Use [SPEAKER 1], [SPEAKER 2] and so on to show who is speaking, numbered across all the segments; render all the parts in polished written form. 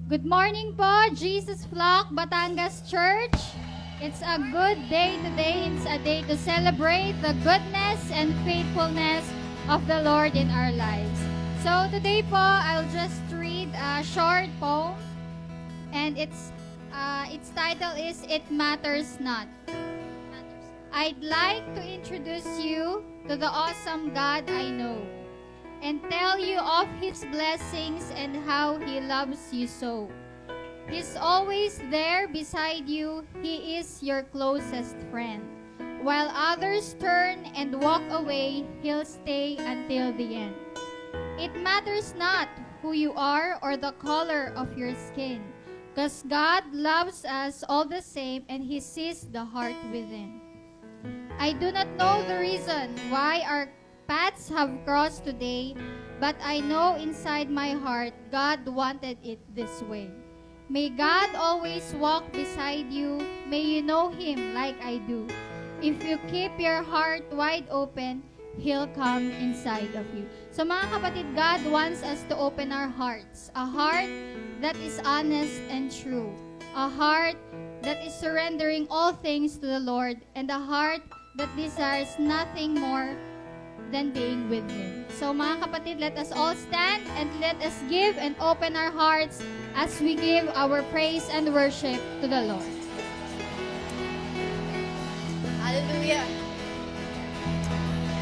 [SPEAKER 1] Good morning po, Jesus Flock, Batangas Church. It's a good day today. It's a day to celebrate the goodness and faithfulness of the Lord in our lives. So today po, I'll just read a short poem, and its title is It Matters Not. I'd like to introduce you to the awesome God I know, and tell you of His blessings and how He loves you so. He's always there beside you. He is your closest friend. While others turn and walk away, He'll stay until the end. It matters not who you are or the color of your skin, because God loves us all the same and He sees the heart within. I do not know the reason why our paths have crossed today, but I know inside my heart God wanted it this way. May God always walk beside you. May you know Him like I do. If you keep your heart wide open, He'll come inside of you. So mga kapatid, God wants us to open our hearts. A heart that is honest and true. A heart that is surrendering all things to the Lord. And a heart that desires nothing more than being with Him. So mga kapatid, let us all stand and let us give and open our hearts as we give our praise and worship to the Lord.
[SPEAKER 2] Hallelujah.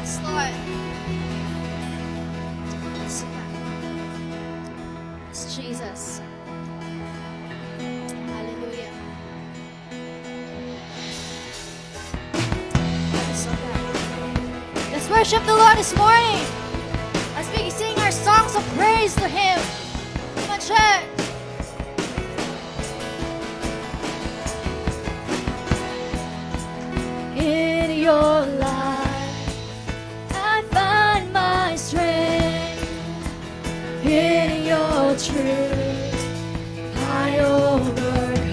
[SPEAKER 2] Yes, Lord. Yes, Jesus. Hallelujah. Let's worship the Lord this morning as we sing our songs of praise to Him. Come on, church. In your life, I find my strength. In your truth, I overcome.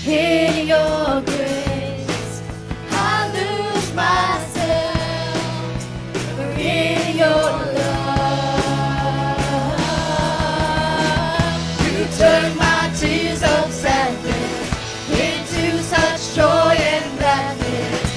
[SPEAKER 2] In your grace, I lose myself. For in your love, you turn my tears of sadness into such joy and gladness.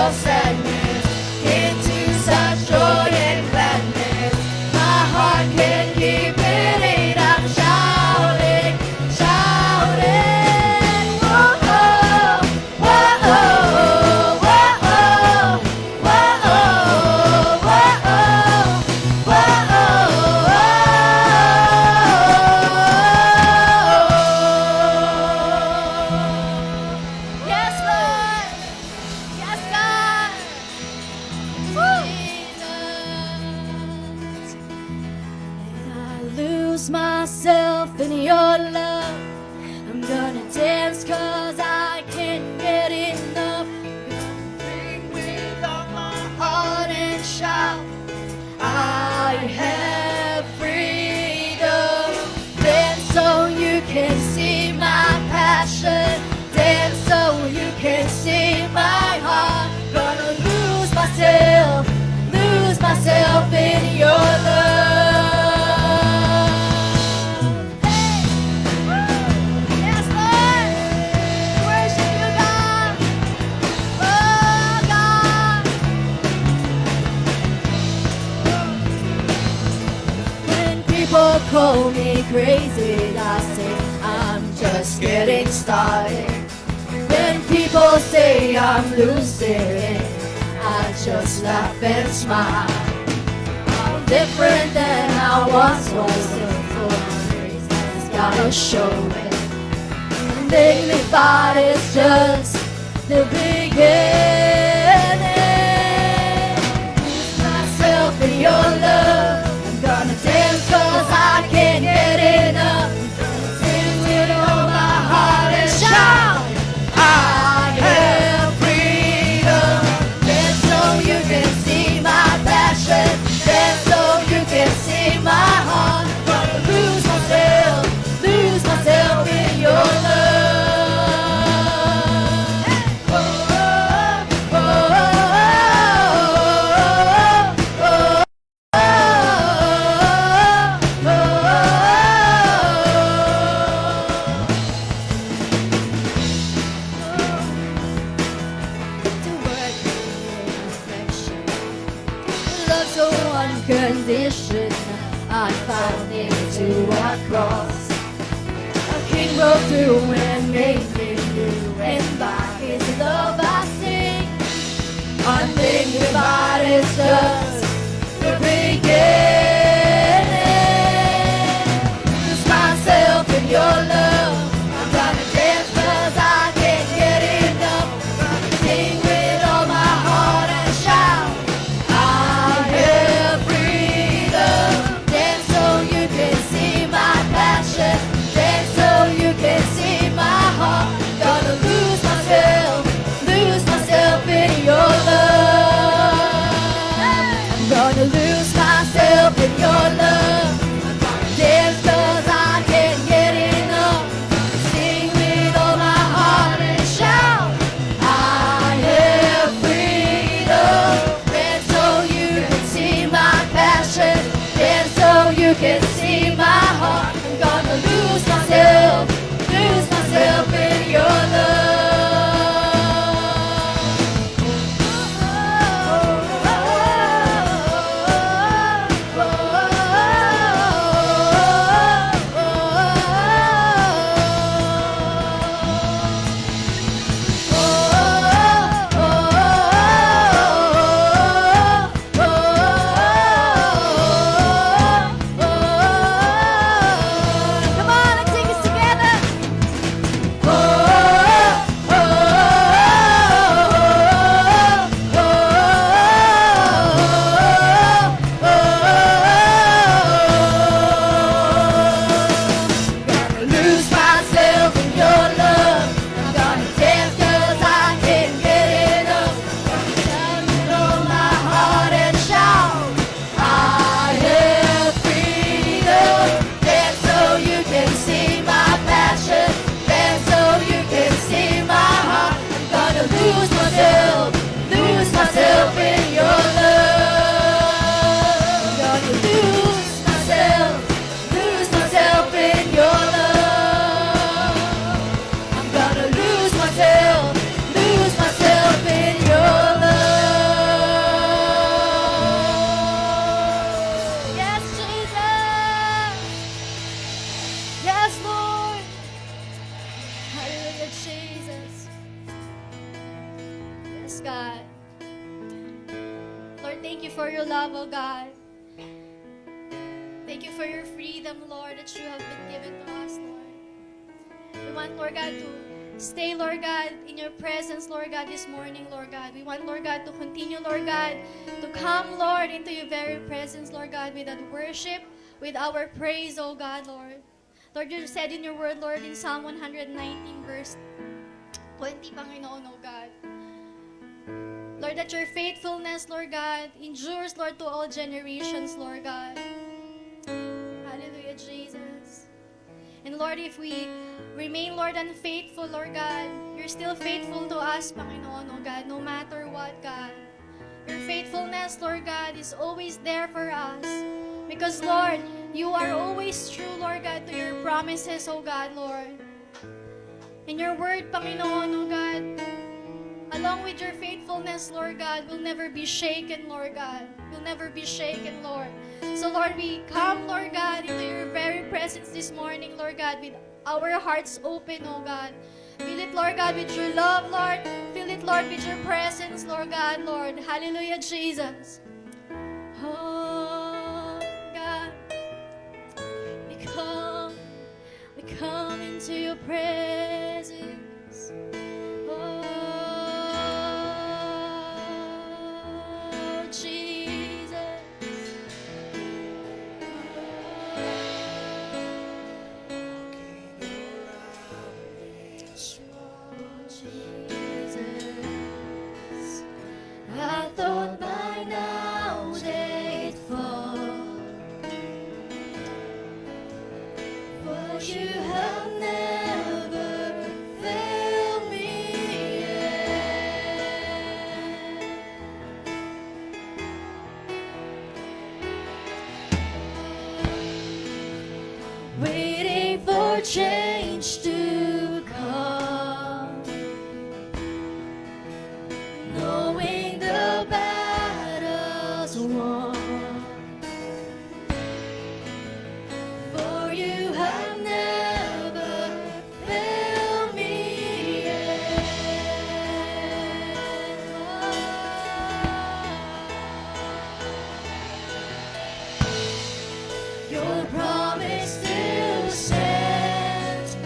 [SPEAKER 2] of sadness into such joy and gladness. My heart can't keep it in. I'm shouting, shouting. Whoa, whoa, whoa, whoa, Yes, Lord. Yes, God. Jesus. And I lose myself in your love. I'm gonna dance 'cause I can't get enough. Sing with all my heart and shout, I have freedom. Dance so you can see my passion. Dance so you can see my heart. Gonna lose myself in your love. Hey! Yes, Lord! Worship you, God! Oh, God! When people call me crazy, I say I'm just getting started. When people say I'm losing, I just laugh and smile. I'm different than I once was. It's gotta show it. And dignified is just the beginning. Lose myself in your love. I'm gonna dance 'cause I can't get enough. Sing with all my heart and shout, I have freedom. Dance so you can see my passion. Dance so you can see my heart. Gonna lose myself in your love. Oh, oh, oh, oh, oh, oh, to work in affection. Love so unconditional, I found it to a cross. A king broke through and made me new, and by his love I sing. Undignified is just the beginning. Lose myself in your love. I'm gonna dance 'cause I can't get enough. Sing with all my heart and shout, I have freedom. Dance so you can see my passion. Dance so you can see my heart. Gonna lose myself in your love. I'm thank you for your love, oh God. Thank you for your freedom, Lord, that you have been given to us, Lord. We want, Lord God, to stay, Lord God, in your presence, Lord God, this morning, Lord God. We want, Lord God, to continue, Lord God, to come, Lord, into your very presence, Lord God, with that worship, with our praise, oh God, Lord. Lord, you said in your word, Lord, in Psalm 119, verse 20, Panginoon, oh God. Lord, that your faithfulness, Lord God, endures, Lord, to all generations, Lord God. Hallelujah, Jesus. And Lord, if we remain, Lord, unfaithful, Lord God, you're still faithful to us, Panginoon, oh God, no matter what, God. Your faithfulness, Lord God, is always there for us. Because, Lord, you are always true, Lord God, to your promises, oh God, Lord. And your word, Panginoon, oh God, along with your faithfulness, Lord God, will never be shaken, Lord God. Will never be shaken, Lord. So, Lord, we come, Lord God, into your very presence this morning, Lord God, with our hearts open, oh God. Fill it, Lord God, with your love, Lord. Fill it, Lord, with your presence, Lord God, Lord. Hallelujah, Jesus. Oh, God, we come into your presence. Oh, Jesus. Oh, Jesus. I thought by now they'd fall, but you have never failed me yet. Waiting for change to come, knowing the battle's won. For you have never failed me yet. Your promise still stands.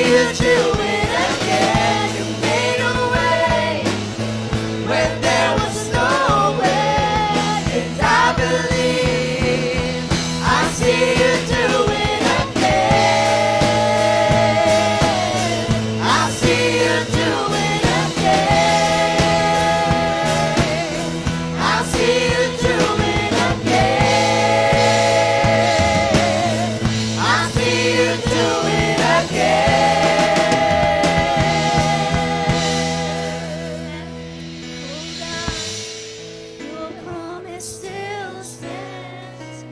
[SPEAKER 2] you do it again. You made a way when there was no way, and I believe I see you do it again. I see you do it again. I see you do it again. I see you do it again. Your promise still stands.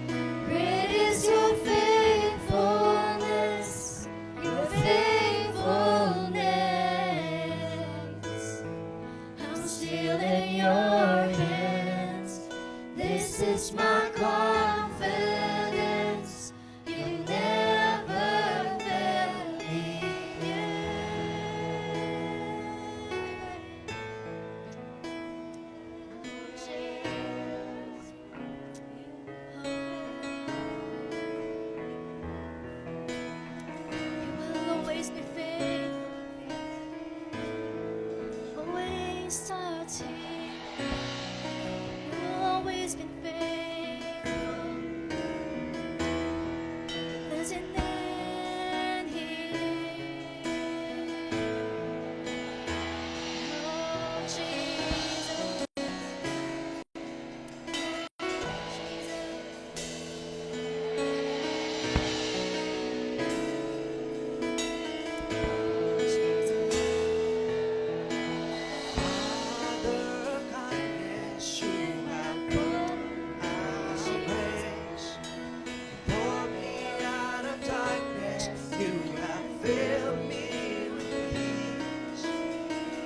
[SPEAKER 2] Great is your faithfulness, your faithfulness. I'm still in your hands. This is my confidence. You never failed me You will always be faithful, always starting. You'll always be faithful. There's an end here. Oh, Jesus.
[SPEAKER 3] Father, kindness you have put my ways. Pour me out of darkness, you have filled me with peace.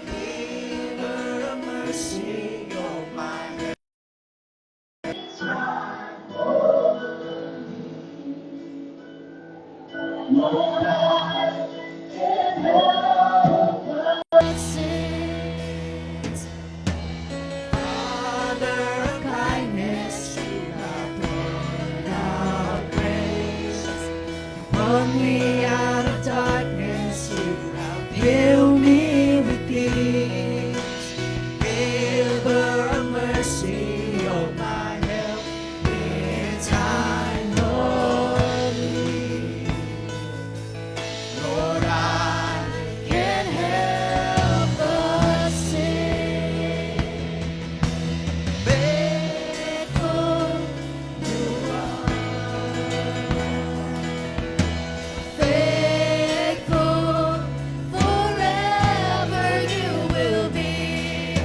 [SPEAKER 3] Giver of mercy, you're my help. Father of kindness, you have poured out grace. Brought me out of darkness, you have filled me with peace. Giver of mercy, you're my help in time of need. Lord, I can't help but sing. Faithful you are. Faithful forever you will be.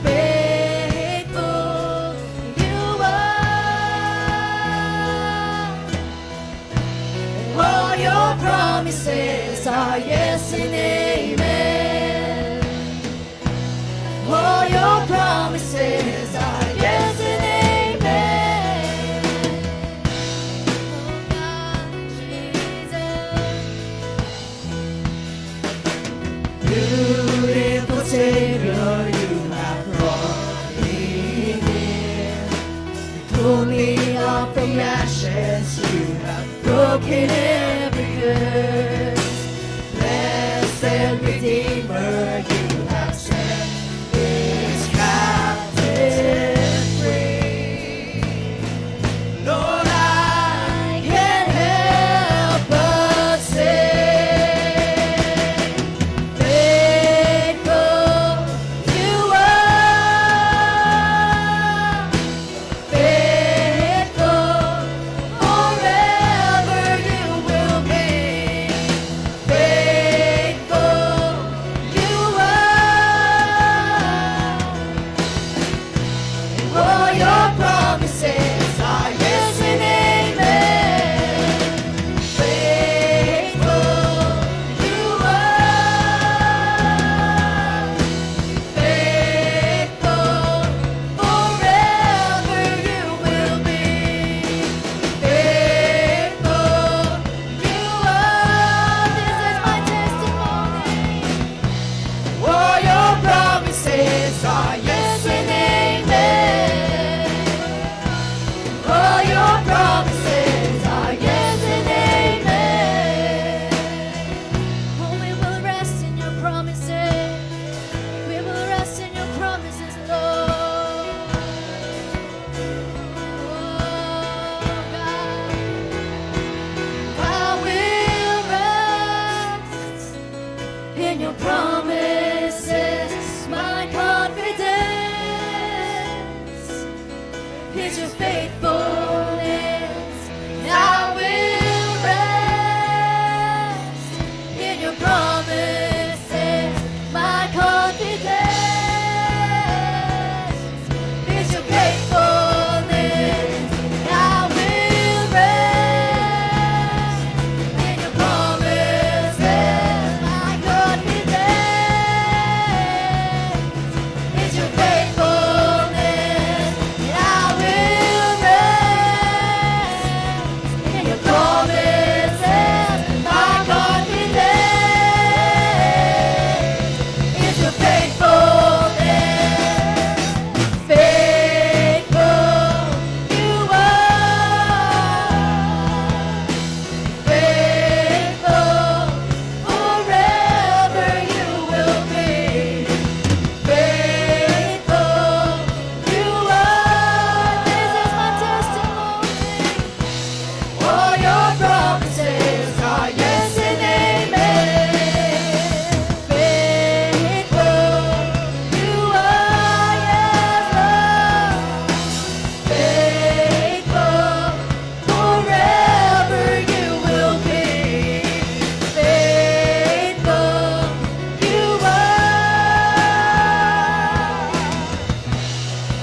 [SPEAKER 3] Faithful you are. All your promises are yes and amen. All your promises are yes and amen. Oh God, Jesus. Beautiful Savior, you have brought me near. You pulled me up from ashes, you have broken every curse. Blessed Redeemer, you have set this captive free. Lord, I can't help but sing. Faithful you are. Faithful forever you will be.
[SPEAKER 2] In your promises, my confidence is your faithfulness. I will rest in your promises. My confidence is your faithfulness. I will rest in your promises. My confidence is your faithfulness. I will rest in your promises. My confidence is your faithfulness. Faithful you are. Faithful forever you will be. Faithful you are. This is my testimony. All your promises are yes and amen. Faithful you are, yes, Lord. Faithful forever you will be. Faithful you are.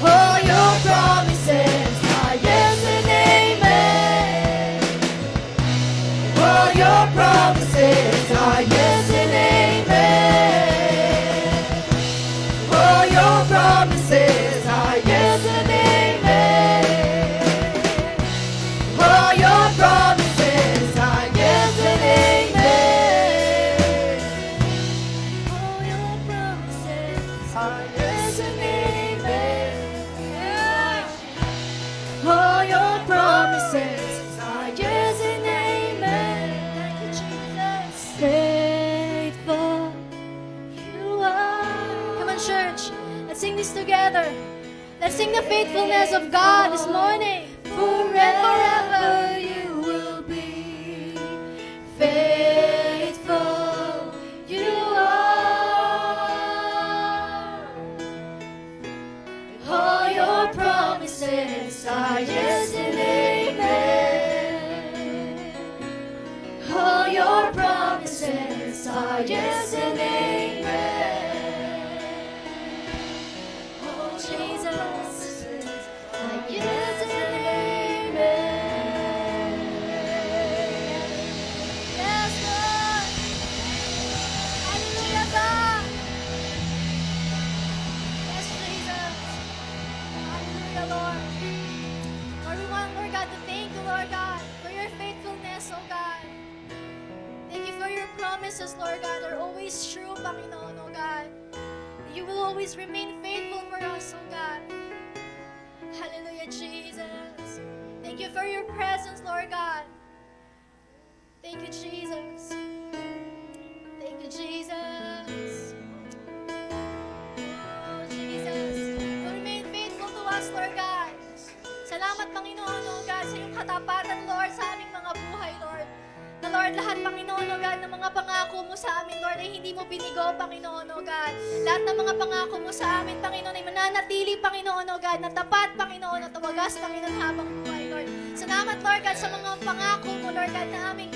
[SPEAKER 2] All your promises are yes and amen. All your promises are yes and amen. All your promises are yes and amen. All your promises are yes and amen. All your promises are yes and amen. All your promises are yes and amen. Thank you, Jesus. Faithful you are. Come on, church. Let's sing this together. Let's sing the faithfulness of God this morning. Forever you will be. Faithful you are. All your promises are yes and amen. All your promises are yes and amen. Oh, Jesus, are yes and amen. Yes, Lord. Hallelujah, God. Yes, Jesus. Hallelujah, Lord. Lord, we want, Lord God, to thank you, Lord God, for your faithfulness, oh God. Thank you for your promises, Lord God, are always true, Panginoon, oh God. You will always remain faithful for us, oh God. Hallelujah, Jesus. Thank you for your presence, Lord God. Thank you, Jesus. Thank you, Jesus. Oh, Jesus. You remain faithful to us, Lord God. Salamat, Panginoon, oh God, sa iyong katapatan, Lord, sa aming mga buhay, Lord. Na Lord, lahat, Panginoon, oh God, ng mga pangako mo sa amin, Lord, ay hindi mo binigo, Panginoon, oh God. Lahat ng mga pangako mo sa amin, Panginoon, ay mananatili, Panginoon, oh God, na tapat, Panginoon, at wagas, Panginoon, habang buhay, Lord. Salamat, Lord God, sa mga pangako mo, Lord God, na aming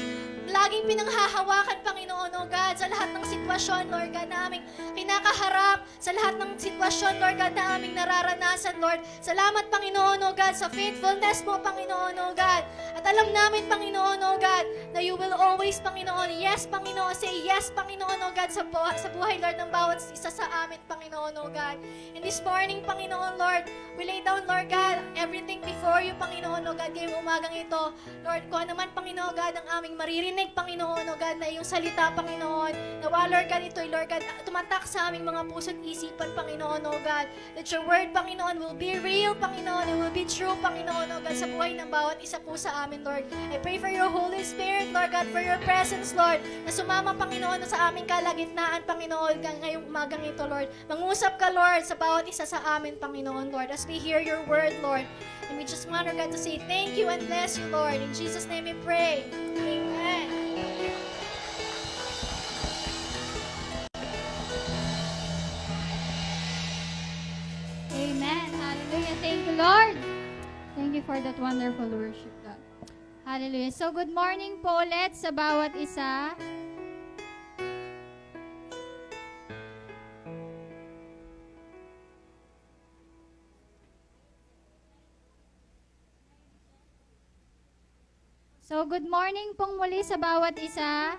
[SPEAKER 2] laging pinanghahawakan, Panginoon, oh God, sa lahat ng sitwasyon, Lord God, na aming kinakaharap, sa lahat ng sitwasyon, Lord God, na aming nararanasan, Lord. Salamat, Panginoon, oh God, sa faithfulness mo, Panginoon, oh God. At alam namin, Panginoon, oh God, na you will always, Panginoon, yes, Panginoon, say yes, Panginoon, oh God, sa buhay, Lord, ng bawat isa sa amin, Panginoon, oh God. And this morning, Panginoon, Lord, we lay down, Lord God, everything before you, Panginoon, oh God, ngayong umagang ito. Lord, kung ano man, Panginoon, God, ang aming maririnig, Panginoon, oh God, na iyong salita, Panginoon, nawa, Lord God, ito'y, Lord God, tumatak sa aming mga puso't isipan, Panginoon, oh God, that your word, Panginoon, will be real, Panginoon, it will be true, Panginoon, oh God, sa buhay ng bawat isa po sa amin, Lord. I pray for your Holy Spirit, Lord God, for your presence, Lord, na sumama, Panginoon, sa aming kalagitnaan, Panginoon, ngayong umagang ito, Lord. Mangusap ka, Lord, sa bawat isa sa amin, Panginoon, Lord, as we hear your word, Lord. And we just want, Lord God, to say thank you and bless you, Lord. In Jesus' name we pray. Amen.
[SPEAKER 1] kami for that wonderful worship, God. Hallelujah. So, good morning po ulit sa bawat isa. So, good morning pong muli sa bawat isa.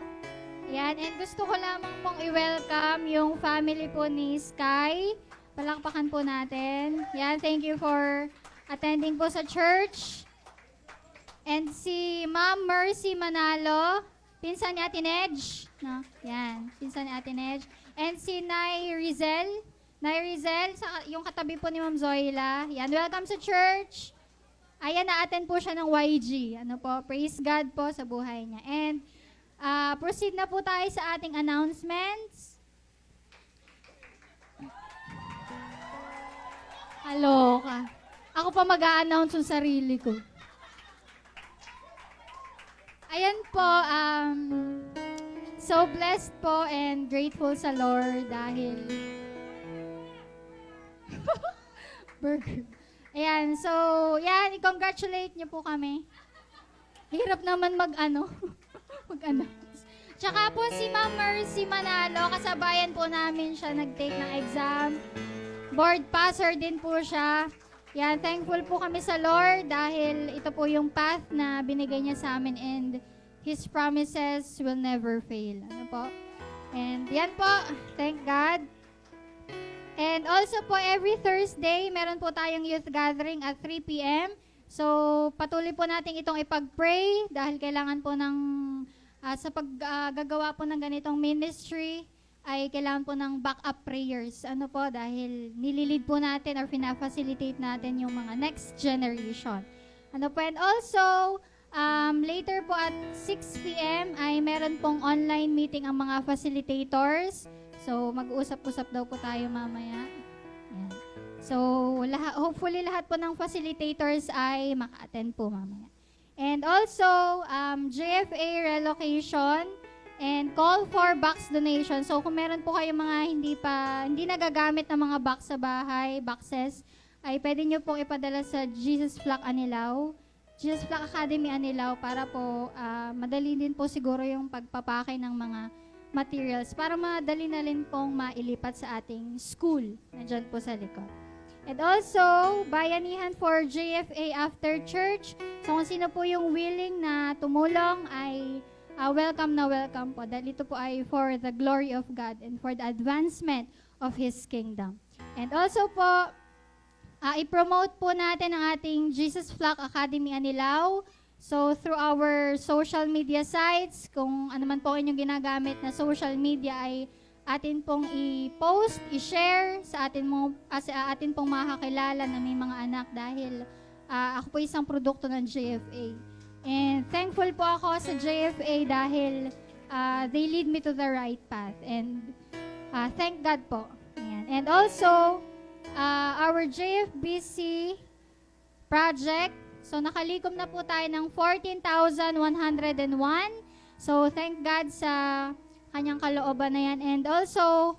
[SPEAKER 1] Yan, and gusto ko lamang pong i-welcome yung family po ni Sky. Palakpakan po natin. Yan, thank you for attending po sa church. And si Ma'am Mercy Manalo, pinsan ni Ate Nedge. No? Yan, pinsan ni Ate Nedge. And si Nay Rizel. Nay Rizel, yung katabi po ni Ma'am Zoila. Yan, welcome sa church. Ayan, na-attend po siya ng YG. Ano po, praise God po sa buhay niya. And proceed na po tayo sa ating announcements. Aloka. Ako pa mag-a-announce yung sarili ko. Ayan po, so blessed po and grateful sa Lord dahil burger. Ayan, so, yan, i-congratulate niyo po kami. Hirap naman mag-announce. Tsaka po si Ma'am Mercy Manalo, kasabayan po namin siya nag-take ng exam. Board passer din po siya. Yan, thankful po kami sa Lord dahil ito po yung path na binigay niya sa amin and His promises will never fail. Ano po? And yan po, thank God. And also po, every Thursday, meron po tayong youth gathering at 3 p.m. So, patuloy po natin itong ipag-pray dahil kailangan po ng, sa paggagawa po ng ganitong ministry, ay kailangan po ng backup prayers. Ano po, dahil nililid po natin or fina-facilitate natin yung mga next generation. Ano po, and also, later po at 6 p.m. ay meron pong online meeting ang mga facilitators. So, mag-uusap-usap daw po tayo mamaya. Yan. So, hopefully lahat po ng facilitators ay maka-attend po mamaya. And also, JFA relocation and call for box donation. So, kung meron po kayo mga hindi nagagamit na mga box sa bahay, boxes, ay pwede nyo pong ipadala sa Jesus Flock Anilao, Jesus Flock Academy Anilao para po madali din po siguro yung pagpapakay ng mga materials para madali na rin pong mailipat sa ating school na dyan po sa likod. And also, bayanihan for JFA after church. So kung sino po yung willing na tumulong ay welcome na welcome po. Dahil ito po ay for the glory of God and for the advancement of His kingdom. And also po, i-promote po natin ang ating Jesus Flock Academy Anilao. So, through our social media sites, kung ano man po inyong ginagamit na social media ay atin pong i-post, i-share sa atin pong makakilala na may mga anak dahil ako po isang produkto ng JFA. And thankful po ako sa JFA dahil they lead me to the right path. And thank God po. Ayan. And also, our JFBC project, so nakalikom na po tayo ng 14,101. So thank God sa kanyang kalooban na yan. And also,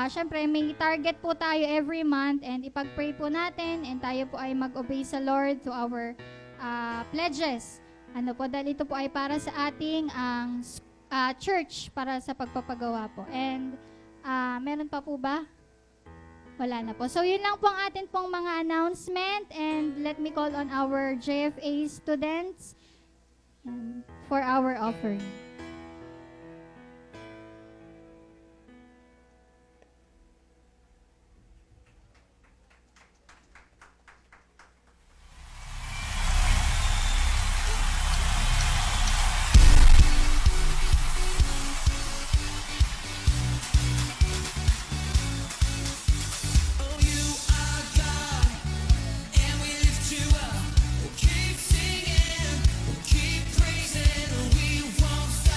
[SPEAKER 1] syempre may target po tayo every month and ipag-pray po natin and tayo po ay mag-obey sa Lord to our pledges. Ano po, dahil ito po ay para sa ating church, para sa pagpapagawa po. And meron pa po ba? Wala na po. So, yun lang po ang atin pong mga announcement and let me call on our JFA students for our offering.
[SPEAKER 3] Keep singing, keep praising, we won't stop.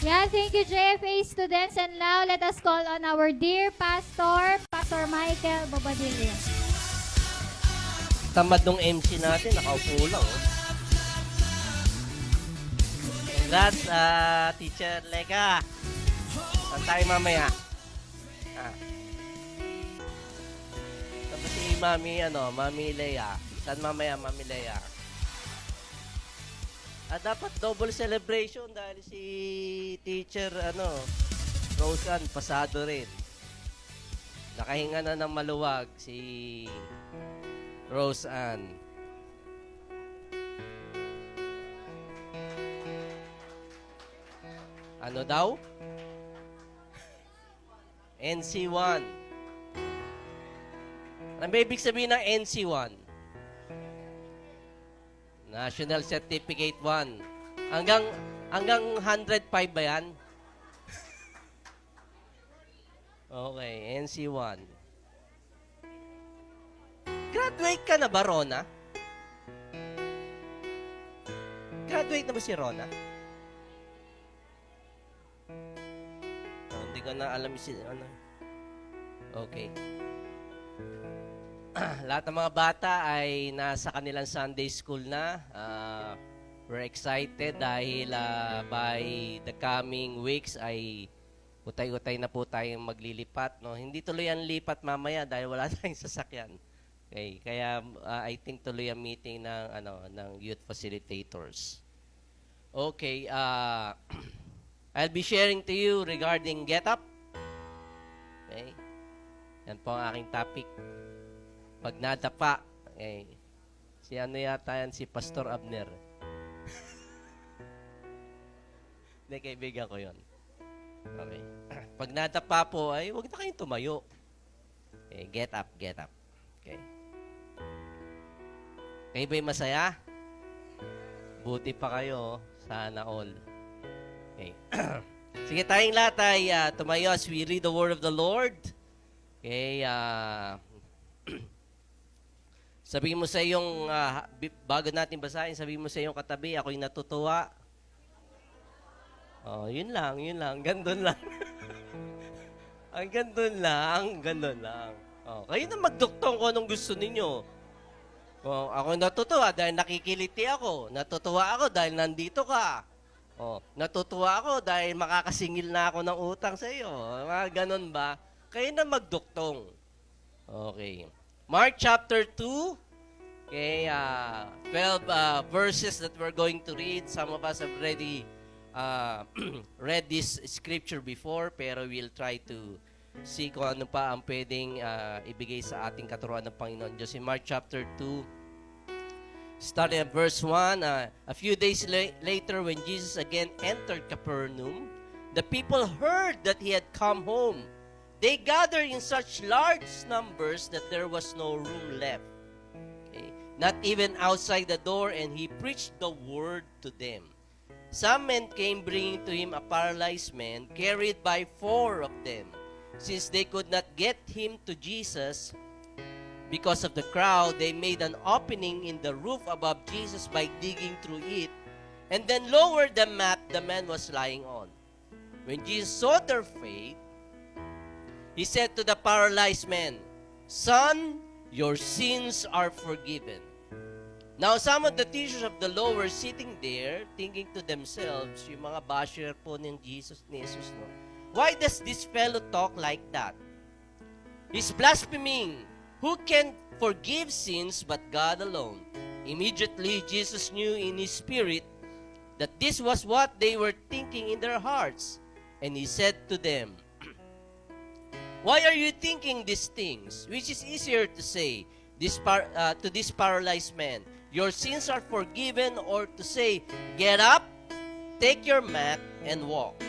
[SPEAKER 1] Yeah, thank you, JFA students. And now, let us call on our dear pastor, Pastor Michael Bobadilla.
[SPEAKER 3] Tamad nung MC natin, nakaupo lang. Oh. Congrats, Teacher Leka. Saan tayo mamaya? Tapos si Mami Lea. Saan mamaya, Mami Lea? Dapat double celebration dahil si Teacher, Roseanne, pasado rin. Nakahinga na ng maluwag si Roseanne. Ano daw? NC1. Ano ba ibig sabihin ng NC1? National Certificate 1. Hanggang 105 ba yan? Okay, NC1. Graduate ka na ba, Rona? Graduate na ba si Rona? Hindi ko na alam si Okay. Lahat ng mga bata ay nasa kanilang Sunday school na. We're excited dahil by the coming weeks ay utay-utay na po tayong maglilipat. No? Hindi tuloy ang lipat mamaya dahil wala tayong sasakyan. Okay, kaya I think tuloy ang meeting ng youth facilitators. Okay, I'll be sharing to you regarding Get Up. Okay, yan po ang aking topic. Pag nadapa, si yata yan, si Pastor Abner. Hindi, kaibigan ko yun. Okay. Pag nadapa po, ay huwag na kayong tumayo. Okay, get up. Okay. Kayo ba'y masaya? Buti pa kayo, sana all. Okay. Sige, tayong lahat ay tumayo as we read the word of the Lord. Okay, sabihin mo sa iyong, bago natin basahin, sabihin mo sa iyong katabi, ako'y natutuwa. Oh, yun lang. Gandun lang. Ang gandun lang. Oh, kayo na magduktong kung anong gusto ninyo. Oh, ako'y natutuwa dahil nakikiliti ako. Natutuwa ako dahil nandito ka. Oh, natutuwa ako dahil makakasingil na ako ng utang sa iyo. Mga ganun ba? Kayo na magduktong. Okay. Mark chapter 2, okay, 12 verses that we're going to read. Some of us have already read this scripture before, pero we'll try to see kung ano pa ang pwedeng ibigay sa ating katuruan ng Panginoon Diyos. In Mark chapter 2, starting at verse 1, a few days later when Jesus again entered Capernaum, the people heard that he had come home. They gathered in such large numbers that there was no room left. Okay. Not even outside the door, and he preached the word to them. Some men came bringing to him a paralyzed man, carried by 4 of them. Since they could not get him to Jesus because of the crowd, they made an opening in the roof above Jesus by digging through it, and then lowered the mat the man was lying on. When Jesus saw their faith, he said to the paralyzed man, "Son, your sins are forgiven." Now, some of the teachers of the law were sitting there, thinking to themselves, yung mga basher po ni Jesus, no? Why does this fellow talk like that? He's blaspheming. Who can forgive sins but God alone? Immediately, Jesus knew in his spirit that this was what they were thinking in their hearts. And he said to them, "Why are you thinking these things? Which is easier to say to this paralyzed man, 'Your sins are forgiven,' or to say, 'Get up, take your mat, and walk'?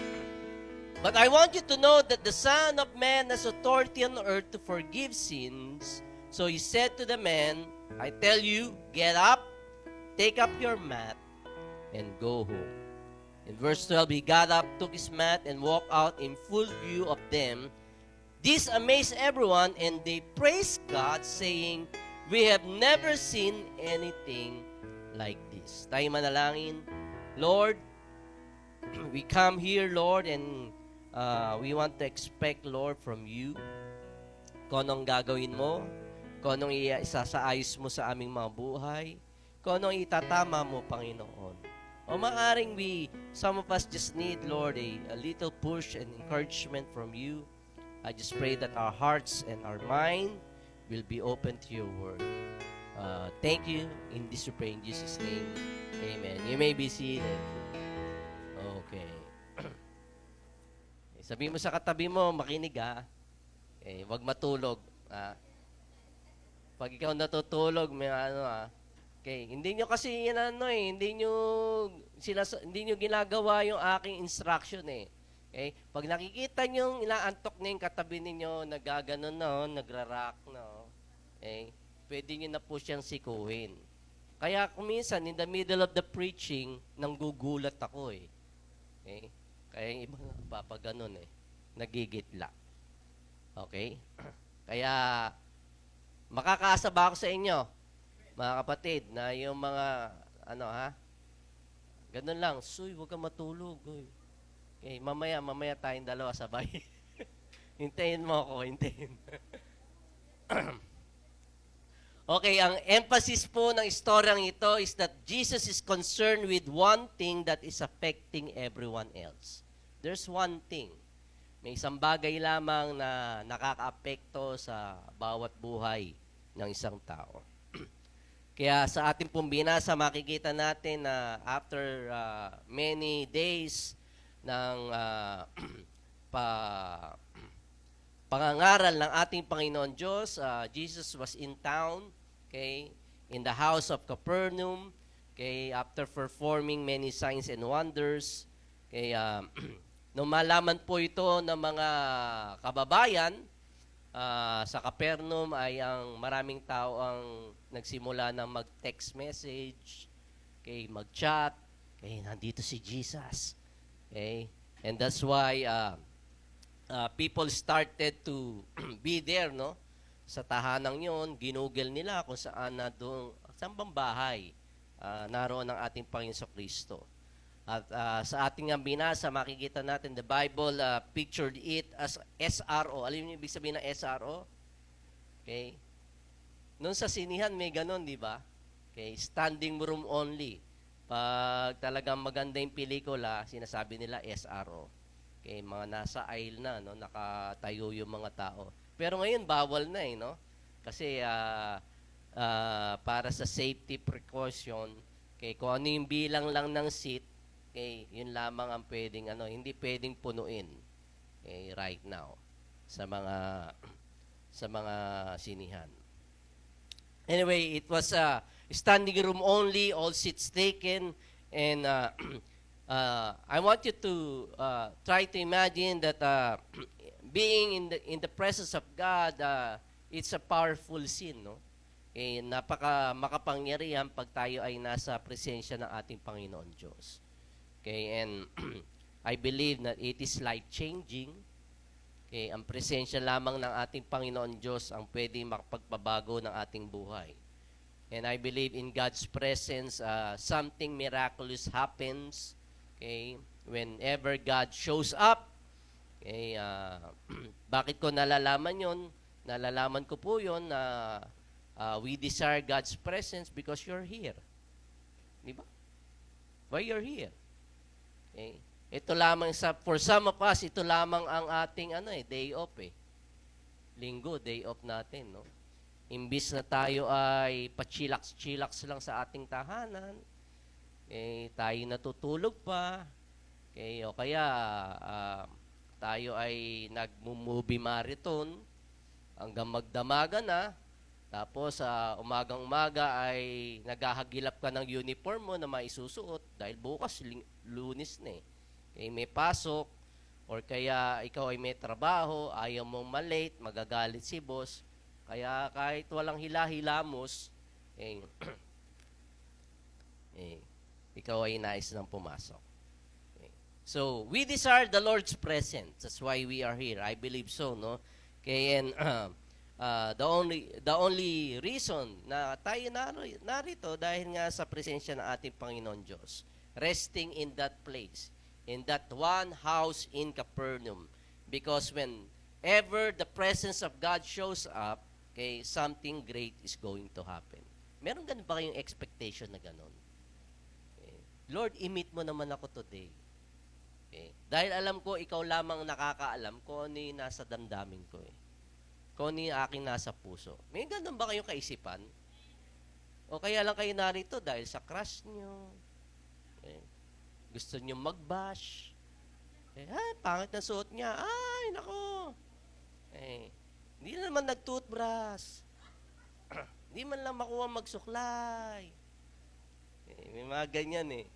[SPEAKER 3] But I want you to know that the Son of Man has authority on earth to forgive sins." So he said to the man, "I tell you, get up, take up your mat, and go home." In verse 12, he got up, took his mat, and walked out in full view of them. This amazed everyone, and they praised God, saying, "We have never seen anything like this." Tayo manalangin. Lord, we come here, Lord, and we want to expect, Lord, from you kung anong gagawin mo, kung anong isasaayos mo sa aming mga buhay, kung anong itatama mo, Panginoon. O maaring some of us just need, Lord, a little push and encouragement from you. I just pray that our hearts and our mind will be open to your word. Thank you. In this we pray in Jesus' name. Amen. You may be seated. Okay. Sabi mo sa katabi mo, makinig ha. Okay, wag matulog. Pag ikaw natutulog, may okay, hindi nyo kasi hindi nyo ginagawa yung aking instruction eh. Okay? Pag nakikita nyo inaantok na yung katabi ninyo, nagaganon na, nagrarock na, okay? Pwede nyo na po siyang sikuhin. Kaya kung minsan, in the middle of the preaching, nanggugulat ako eh. Okay? Kaya yung iba papaganon eh. Nagigitla. Okay? Kaya, makakaasa ba ako sa inyo, mga kapatid, na yung mga, ganun lang, suy, huwag kang matulog. Uy. Okay, mamaya tayong dalawa sabay. Hintayin mo ako, hintayin. Okay, ang emphasis po ng istoryang ito is that Jesus is concerned with one thing that is affecting everyone else. There's one thing. May isang bagay lamang na nakakaapekto sa bawat buhay ng isang tao. Kaya sa ating pong binasa, makikita natin na after many days ng pangangaral ng ating Panginoon Diyos, Jesus was in town, okay, in the house of Capernaum, okay, after performing many signs and wonders. Okay, nung malaman po ito ng mga kababayan, sa Capernaum ay ang maraming tao ang nagsimula na mag-text message, okay, mag-chat, okay, nandito si Jesus. Okay, and that's why people started to be there, no? Sa tahanang yon, ginugel nila kung saan na doon, saan bang bahay naroon ang ating Panginoon Kristo. At sa ating binasa, makikita natin, the Bible pictured it as SRO. Alam niyo ibig sabihin ng SRO? Okay? Noon sa sinihan, may ganon, di ba? Okay, standing room only. Pag talagang maganda yung pelikula, sinasabi nila SRO. Okay, mga nasa aisle na, no? Nakatayo yung mga tao. Pero ngayon, bawal na no? Kasi para sa safety precaution, okay, kung ano yung bilang lang ng seat, okay, yun lamang ang pwedeng, hindi pwedeng punuin, okay, right now, sa mga sinihan. Anyway, it was standing room only, all seats taken, and I want you to try to imagine that being in the presence of God, it's a powerful scene, no? Eh, makapangyarihan pag tayo ay nasa presensya ng ating Panginoon Diyos. Okay, and I believe that it is life-changing. Okay, ang presensya lamang ng ating Panginoon Diyos ang pwedeng makapagpabago ng ating buhay. And I believe in God's presence, something miraculous happens. Okay, whenever God shows up. Okay, bakit ko nalalaman yon? Nalalaman ko po yon na we desire God's presence because you're here. Di ba? Why you're here? Okay. Ito lamang for some of us, ito lamang ang ating day off eh. Linggo, day off natin, no? Imbis na tayo ay pa-chillax lang sa ating tahanan, eh, tayo natutulog pa, okay, o kaya tayo ay nag-movie marathon hanggang magdamaga na, tapos umagang-umaga ay naghahagilap ka ng uniform mo na maisusuot dahil bukas Lunes na eh. Okay, may pasok, or kaya ikaw ay may trabaho, ayaw mong malate, magagalit si boss. Kaya kahit walang hila-hilamos, ikaw ay nais nang pumasok. Okay. So, we desire the Lord's presence. That's why we are here. I believe so, no? Okay, and the only reason na tayo narito dahil nga sa presensya ng ating Panginoon Diyos. Resting in that place. in that one house in Capernaum. Because whenever the presence of God shows up, okay, something great is going to happen. Meron ganun ba kayong expectation na ganun? Okay. Lord, i-meet mo naman ako today. Okay. Dahil alam ko, ikaw lamang nakakaalam kung ano yung nasa damdamin ko. Kung ano yung aking nasa puso. May ganun ba kayong kaisipan? O kaya lang kayo narito dahil sa crush nyo. Okay. Gusto nyo mag-bash. Pangit na suot niya. Ay, nako. Hindi naman nag-toothbrush. Hindi man lang makuha magsuklay. May mga ganyan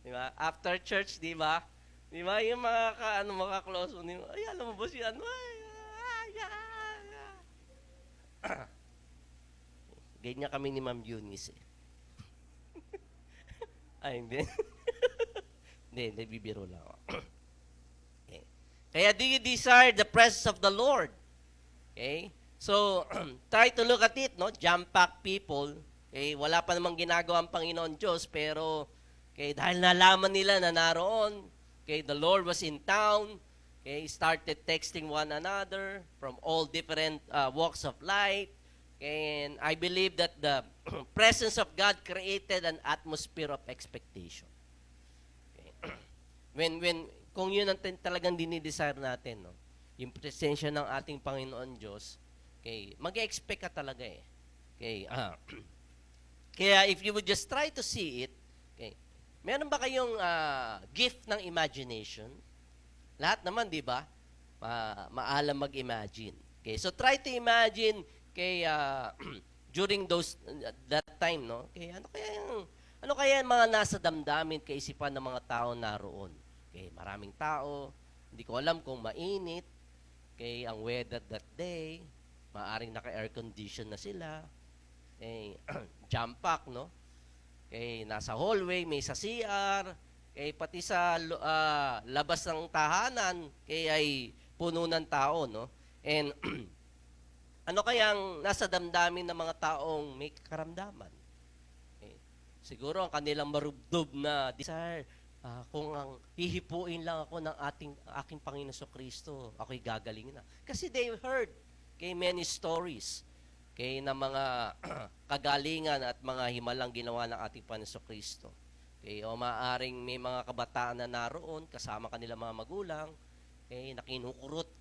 [SPEAKER 3] Diba? After church, di ba? Di ba? Yung mga close mo, ay, alam mo ba si ano? Ganyan kami ni Ma'am Eunice Ay, hindi. Hindi, bibiro lang ako. Okay. Kaya do you desire the presence of the Lord? Okay? So, try to look at it, no? Jam-packed people. Okay? Wala pa namang ginagawa ang Panginoon Diyos, pero okay, dahil nalaman nila na naroon, okay, the Lord was in town, okay, started texting one another from all different walks of life, okay, and I believe that the presence of God created an atmosphere of expectation. Okay. Kung yun ang talagang dinidesire natin, no? Yung presensya ng ating Panginoon Diyos, okay, mag-expect ka talaga Okay, kaya if you would just try to see it, okay, meron ba kayong gift ng imagination? Lahat naman, di ba? Maalam mag-imagine. Okay, so try to imagine during that time, no? Okay, ano kaya yung mga nasa damdamin, kaisipan ng mga tao naroon? Okay, maraming tao, hindi ko alam kung mainit, okay, ang weather that day, maaring naka-air condition na sila, okay, jam-pack, no? Okay, nasa hallway, may sa CR, okay, pati sa labas ng tahanan, okay, ay puno ng tao, no? And ano kayang nasa damdamin ng mga taong may karamdaman? Okay. Siguro ang kanilang marubdob na desire, kung ang hihipuin lang ako ng aking Panginoon Kristo, ako'y gagalingin na. Kasi they heard many stories na mga kagalingan at mga himalang ginawa ng ating Panginoon Kristo. O maaaring may mga kabataan na naroon, kasama kanilang mga magulang, nakinukurot,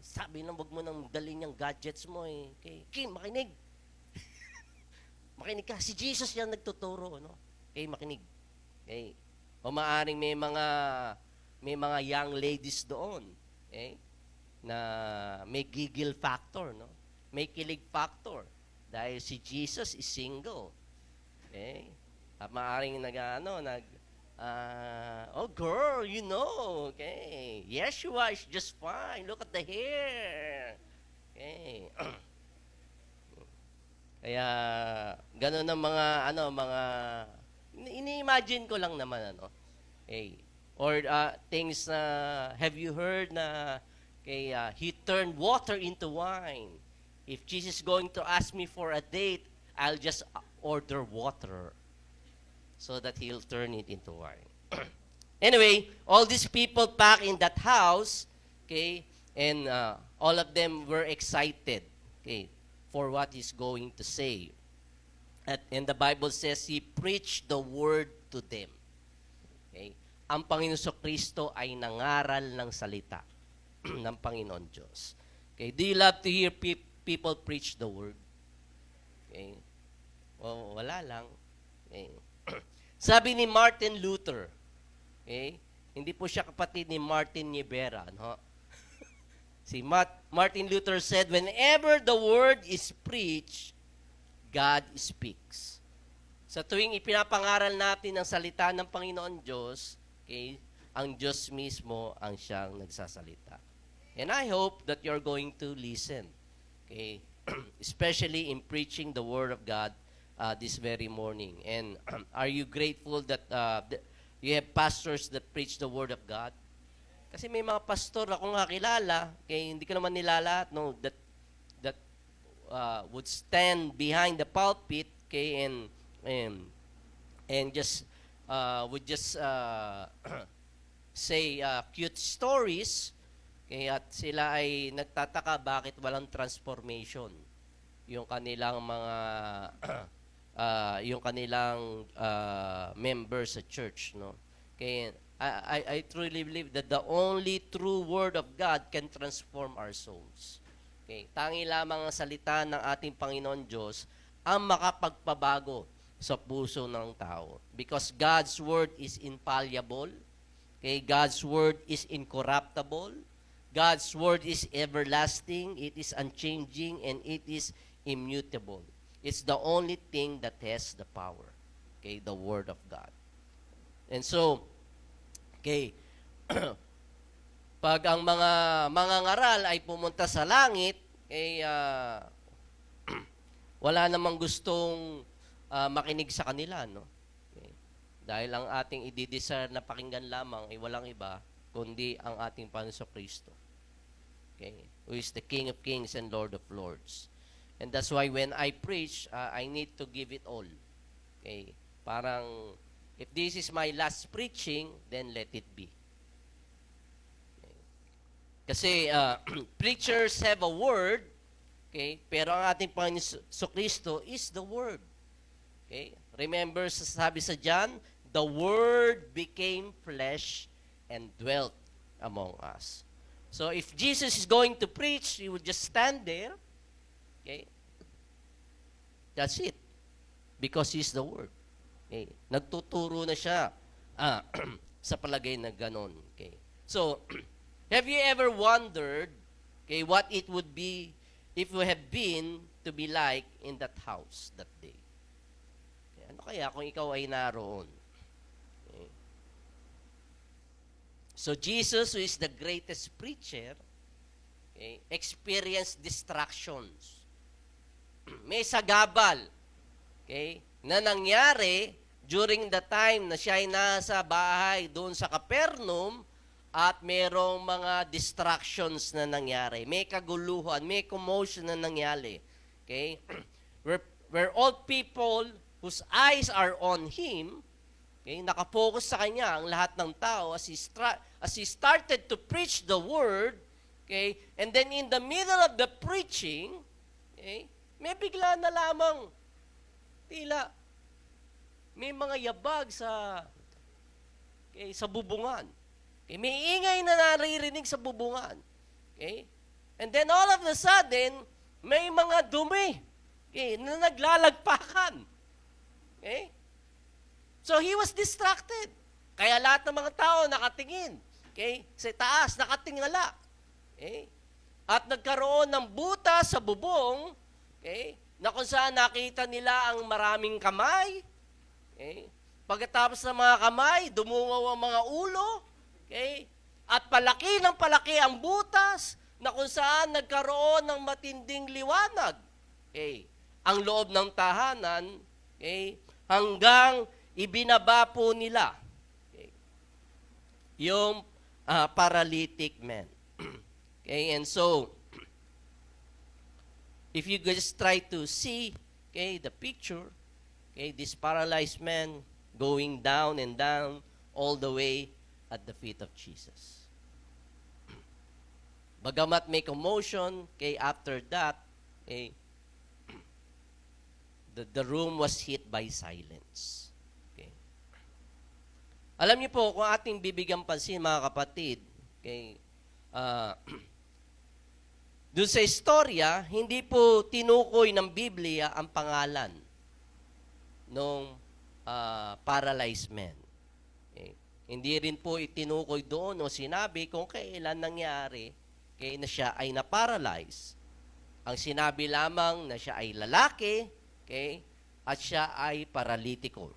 [SPEAKER 3] sabi lang, wag mo nang dalhin yung gadgets mo. Kim, makinig. Makinig ka. Si Jesus yan nagtuturo. No? Makinig. O maaaring may mga young ladies doon na may giggle factor, no? May kilig factor dahil si Jesus is single. At maaaring oh girl, you know, Yeshua is just fine. Look at the hair. Kaya gano'n ang mga ini-imagine ko lang naman or things na have you heard na he turned water into wine. If Jesus is going to ask me for a date, I'll just order water so that he'll turn it into wine. Anyway, all these people packed in that house, and all of them were excited, for what he's going to say. And the Bible says he preached the word to them. Ang Panginoon Kristo ay nangaral ng salita ng Panginoon Diyos. Do you love to hear people preach the word? Well, wala lang. Sabi ni Martin Luther, hindi po siya kapatid ni Martin Nievera, no? Si Martin Luther said, whenever the word is preached, God speaks. Sa tuwing ipinapangaral natin ang salita ng Panginoon Diyos, ang Diyos mismo ang siyang nagsasalita. And I hope that you're going to listen, especially in preaching the Word of God this very morning. And are you grateful that you have pastors that preach the Word of God? Kasi may mga pastor akong kakilala, hindi ko naman nilalahat, no, that would stand behind the pulpit, and just would just say cute stories. At sila ay nagtataka bakit walang transformation yung kanilang mga yung kanilang members sa church, no? Kaya I truly believe that the only true word of God can transform our souls. Okay, tangi lamang ang salita ng ating Panginoon Diyos ang makapagpabago sa puso ng tao. Because God's word is infallible. Okay, God's word is incorruptible. God's word is everlasting, it is unchanging, and it is immutable. It's the only thing that has the power. Okay, the word of God. And so, okay, pag ang mga mangangaral ay pumunta sa langit, wala namang gustong makinig sa kanila, no? Okay. Dahil ang ating i-desire na pakinggan lamang ay walang iba kundi ang ating Panginoon Kristo. Okay, who is the King of Kings and Lord of Lords. And that's why when I preach, I need to give it all. Okay, parang if this is my last preaching, then let it be. Okay. Kasi preachers have a word, okay, pero ang ating Panginoon Kristo is the word. Okay? Remember, sabi sa John, the word became flesh and dwelt among us. So if Jesus is going to preach, he would just stand there. Okay? That's it. Because he's the word. Okay? Nagtuturo na siya sa palagay na ganon. Okay? So, have you ever wondered, okay, what it would be if you have been to be like in that house that day? Okay, ano kaya kung ikaw ay naroon? Okay. So, Jesus, who is the greatest preacher, okay, experienced distractions. May sagabal, okay, na nangyari during the time na siya ay nasa bahay doon sa Capernaum at merong mga distractions na nangyari. May kaguluhan, may commotion na nangyari. Okay? Where all people whose eyes are on Him, okay, nakapokus sa Kanya ang lahat ng tao as he started to preach the Word, okay, and then in the middle of the preaching, okay, may bigla na lamang tila may mga yabag sa bubungan. Okay, may ingay na naririnig sa bubungan. Okay? And then all of a sudden, may mga dumi, okay, na naglalagpakan. Okay? So he was distracted. Kaya lahat ng mga tao nakatingin, okay, sa taas, nakatingala. Okay? At nagkaroon ng butas sa bubong, okay, na kung saan nakita nila ang maraming kamay. Okay? Pagkatapos ng mga kamay, dumungaw ang mga ulo. Okay? At palaki ng palaki ang butas na kung saan nagkaroon ng matinding liwanag. Okay? Ang loob ng tahanan, okay, hanggang ibinaba po nila, okay, yung paralytic man. Okay? And so, if you just try to see, okay, the picture, okay, this paralyzed man going down and down all the way at the feet of Jesus. Bagamat may commotion, okay, after that, okay, the room was hit by silence. Okay. Alam niyo po, kung ating bibigyan pansin, mga kapatid, okay, doon sa istorya, hindi po tinukoy ng Biblia ang pangalan ng paralyzed man. Okay. Hindi rin po itinukoy doon o sinabi kung kailan nangyari okay, na siya ay na-paralyze. Ang sinabi lamang na siya ay lalaki, okay, at siya ay paralitiko.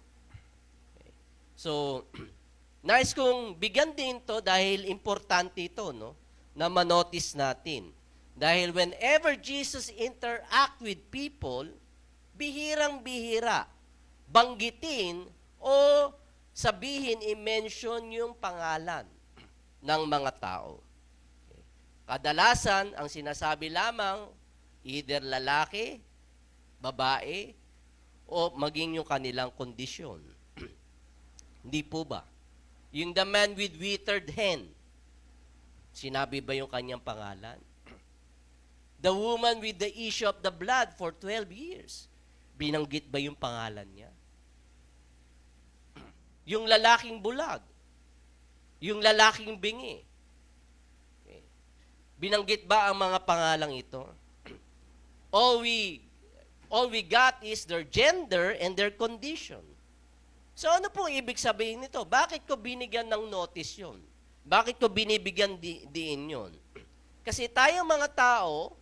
[SPEAKER 3] Okay. So, nais kong bigyan din to dahil importante ito, no, na manotice natin. Dahil whenever Jesus interact with people, bihirang-bihira, banggitin o sabihin, i-mention yung pangalan ng mga tao. Okay. Kadalasan, ang sinasabi lamang, either lalaki, babae, o maging yung kanilang kondisyon. Hindi po ba? Yung the man with withered hand, sinabi ba yung kanyang pangalan? The woman with the issue of the blood for 12 years, binanggit ba yung pangalan niya? Yung lalaking bulag, yung lalaking bingi, okay, binanggit ba ang mga pangalang ito? All we got is their gender and their condition. So ano pong ibig sabihin nito? Bakit ko binigyan ng notice yun? Bakit ko binibigyan diin yun? Kasi tayong mga tao,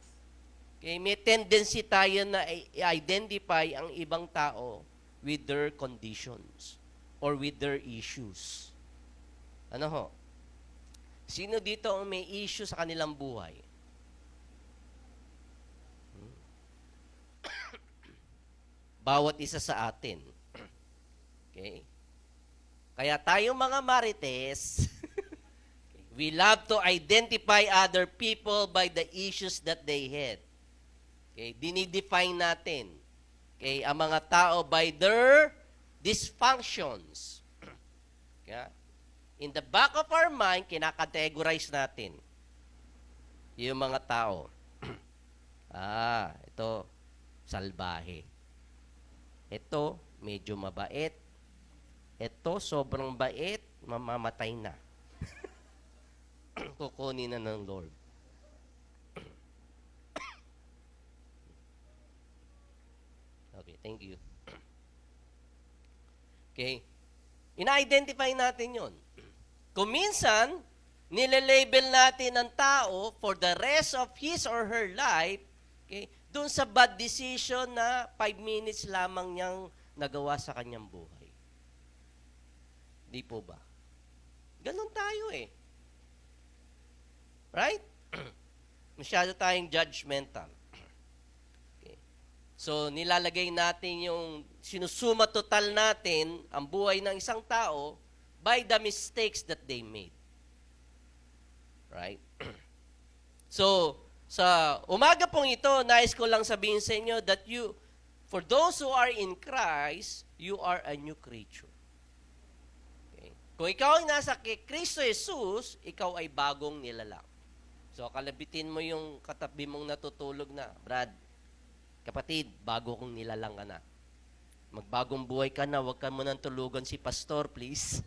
[SPEAKER 3] okay, may tendency tayo na i-identify ang ibang tao with their conditions or with their issues. Ano ho? Sino dito ang may issue sa kanilang buhay? Bawat isa sa atin. Okay? Kaya tayong mga marites, we love to identify other people by the issues that they had. Okay? Dinidefine natin, okay, ang mga tao by their dysfunctions. Okay? In the back of our mind, kinakategorize natin yung mga tao. Ito, salbahe. Ito, medyo mabait. Ito, sobrang bait, mamamatay na. Kukunin na ng Lord. Okay, thank you. Okay. Ina-identify natin yon. Kung minsan, nile-label natin ang tao for the rest of his or her life, okay, doon sa bad decision na 5 minutes lamang niyang nagawa sa kanyang buhay. Di po ba? Ganon tayo eh. Right? Masyado tayong judgmental. Okay. So, nilalagay natin yung, sinusuma total natin ang buhay ng isang tao by the mistakes that they made. Right? So, sa umaga pong ito, nais ko lang sabihin sa inyo that for those who are in Christ, you are a new creature. Okay? Kung ikaw ay nasa kay Kristo Jesus, ikaw ay bagong nilalang. So, kalabitin mo yung katabi mong natutulog na, Brad, kapatid, bago kong nilalang ka na. Magbagong buhay ka na, huwag ka mo nang tulugan si pastor, please.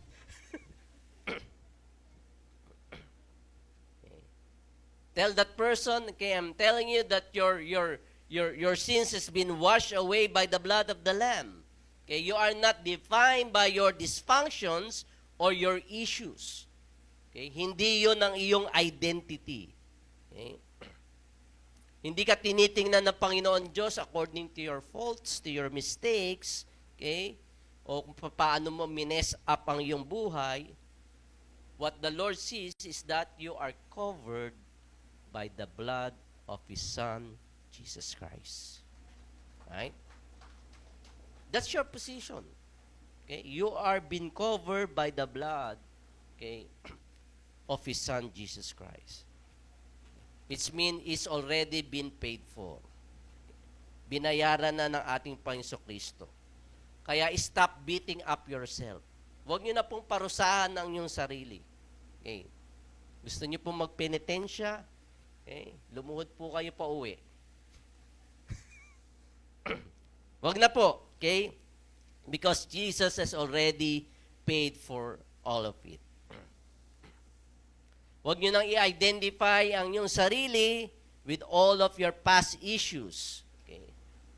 [SPEAKER 3] Tell that person, okay, I'm telling you that your sins has been washed away by the blood of the Lamb. Okay, you are not defined by your dysfunctions or your issues. Okay, hindi 'yon ang iyong identity. Okay? Hindi ka tinitingnan ng Panginoon Diyos according to your faults, to your mistakes, okay? O kung paano mo mines up ang iyong buhay. What the Lord sees is that you are covered by the blood of His Son, Jesus Christ. Right? That's your position. Okay? You are being covered by the blood, okay, of His Son, Jesus Christ. Which means it's already been paid for. Binayaran na ng ating Panginoon Kristo. Kaya stop beating up yourself. Huwag nyo na pong parusahan ang inyong sarili. Okay? Gusto nyo pong magpenitensya, okay, lumuhod po kayo pa uwi. Wag na po, okay? Because Jesus has already paid for all of it. Wag nyo nang i-identify ang inyong sarili with all of your past issues. Okay?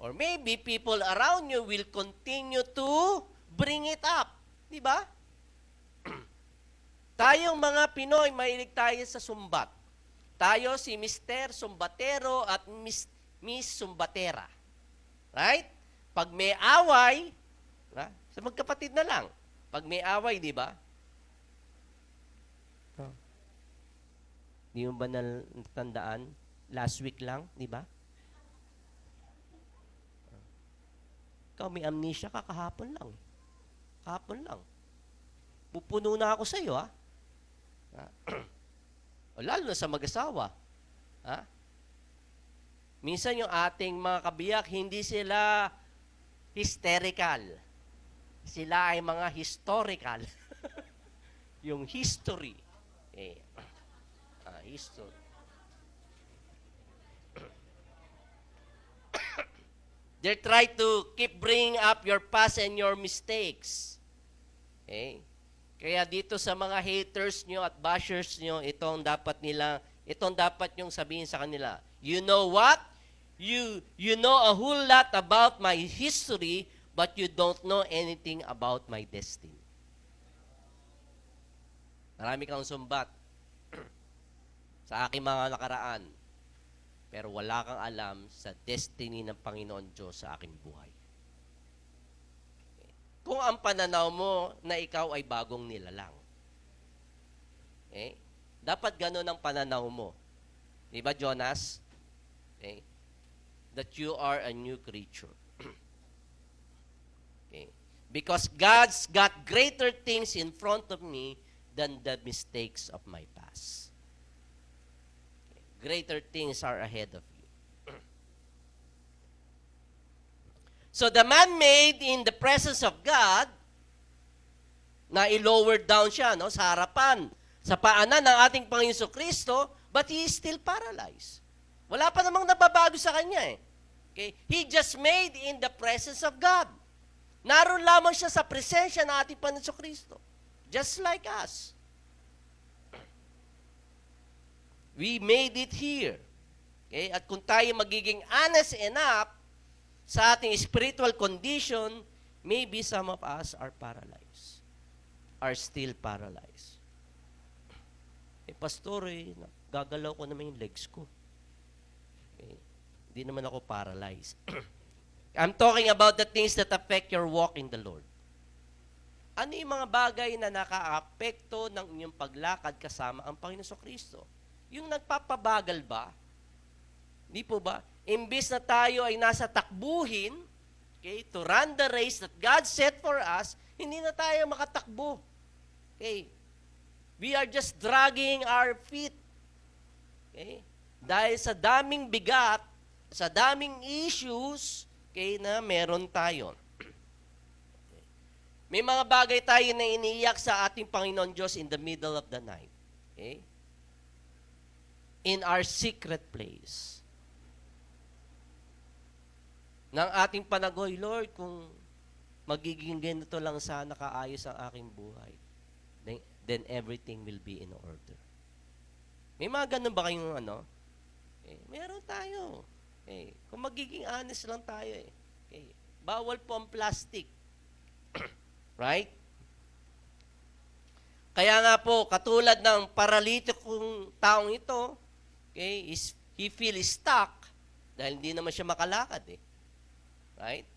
[SPEAKER 3] Or maybe people around you will continue to bring it up. Di ba? Tayong mga Pinoy, mahilig tayo sa sumbat. Tayo si Mr. Sumbatero at Miss Sumbatera. Right? Pag may away, sa magkapatid na lang. Pag may away, di ba? Di mo ba natandaan? Last week lang, di ba? Ikaw may amnesia ka kahapon lang. Kahapon lang. Pupuno na ako sa iyo, ha? O lalo na sa mag-asawa. Ha? Minsan yung ating mga kabiyak, hindi sila hysterical. Sila ay mga historical. yung history. Okay. History. They try to keep bringing up your past and your mistakes. Okay? Kaya dito sa mga haters nyo at bashers nyo, itong dapat yung sabihin sa kanila. You know what? You know a whole lot about my history, but you don't know anything about my destiny. Marami kang sumbat sa aking mga nakaraan, pero wala kang alam sa destiny ng Panginoon Diyos sa aking buhay. Kung ang pananaw mo na ikaw ay bagong nilalang. Okay? Dapat gano'n ang pananaw mo. Di ba, Jonas? Okay? That you are a new creature. Okay? Because God's got greater things in front of me than the mistakes of my past. Okay? Greater things are ahead of you. So the man made in the presence of God, na i-lower down siya sa harapan, sa paanan ng ating Panginoon Kristo, but he is still paralyzed. Wala pa namang nababago sa kanya eh. Okay? He just made in the presence of God. Naroon lamang siya sa presensya ng ating Panginoon Kristo. Just like us. We made it here. Okay? At kung tayo magiging honest enough sa ating spiritual condition, maybe some of us are paralyzed. Are still paralyzed. Pastor, gagalaw ko naman yung legs ko. Okay? Hindi naman ako paralyzed. I'm talking about the things that affect your walk in the Lord. Ano yung mga bagay na nakaapekto ng inyong paglakad kasama ang Panginoon Kristo? Yung nagpapabagal ba? Hindi po ba? Imbis na tayo ay nasa takbuhin, okay, to run the race that God set for us, hindi na tayo makatakbo. Okay? We are just dragging our feet. Okay? Dahil sa daming bigat, sa daming issues, okay, na meron tayo. Okay. May mga bagay tayo na iniiyak sa ating Panginoon Diyos in the middle of the night. Okay? In our secret place. Ng ating panagoy, Lord, kung magiging ganito lang sana kaayos ang aking buhay, then everything will be in order. May mga ganun ba kayong meron tayo. Kung magiging honest lang tayo bawal po ang plastic. Right? Kaya nga po, katulad ng paralitikong taong ito, he feels stuck dahil hindi naman siya makalakad Right?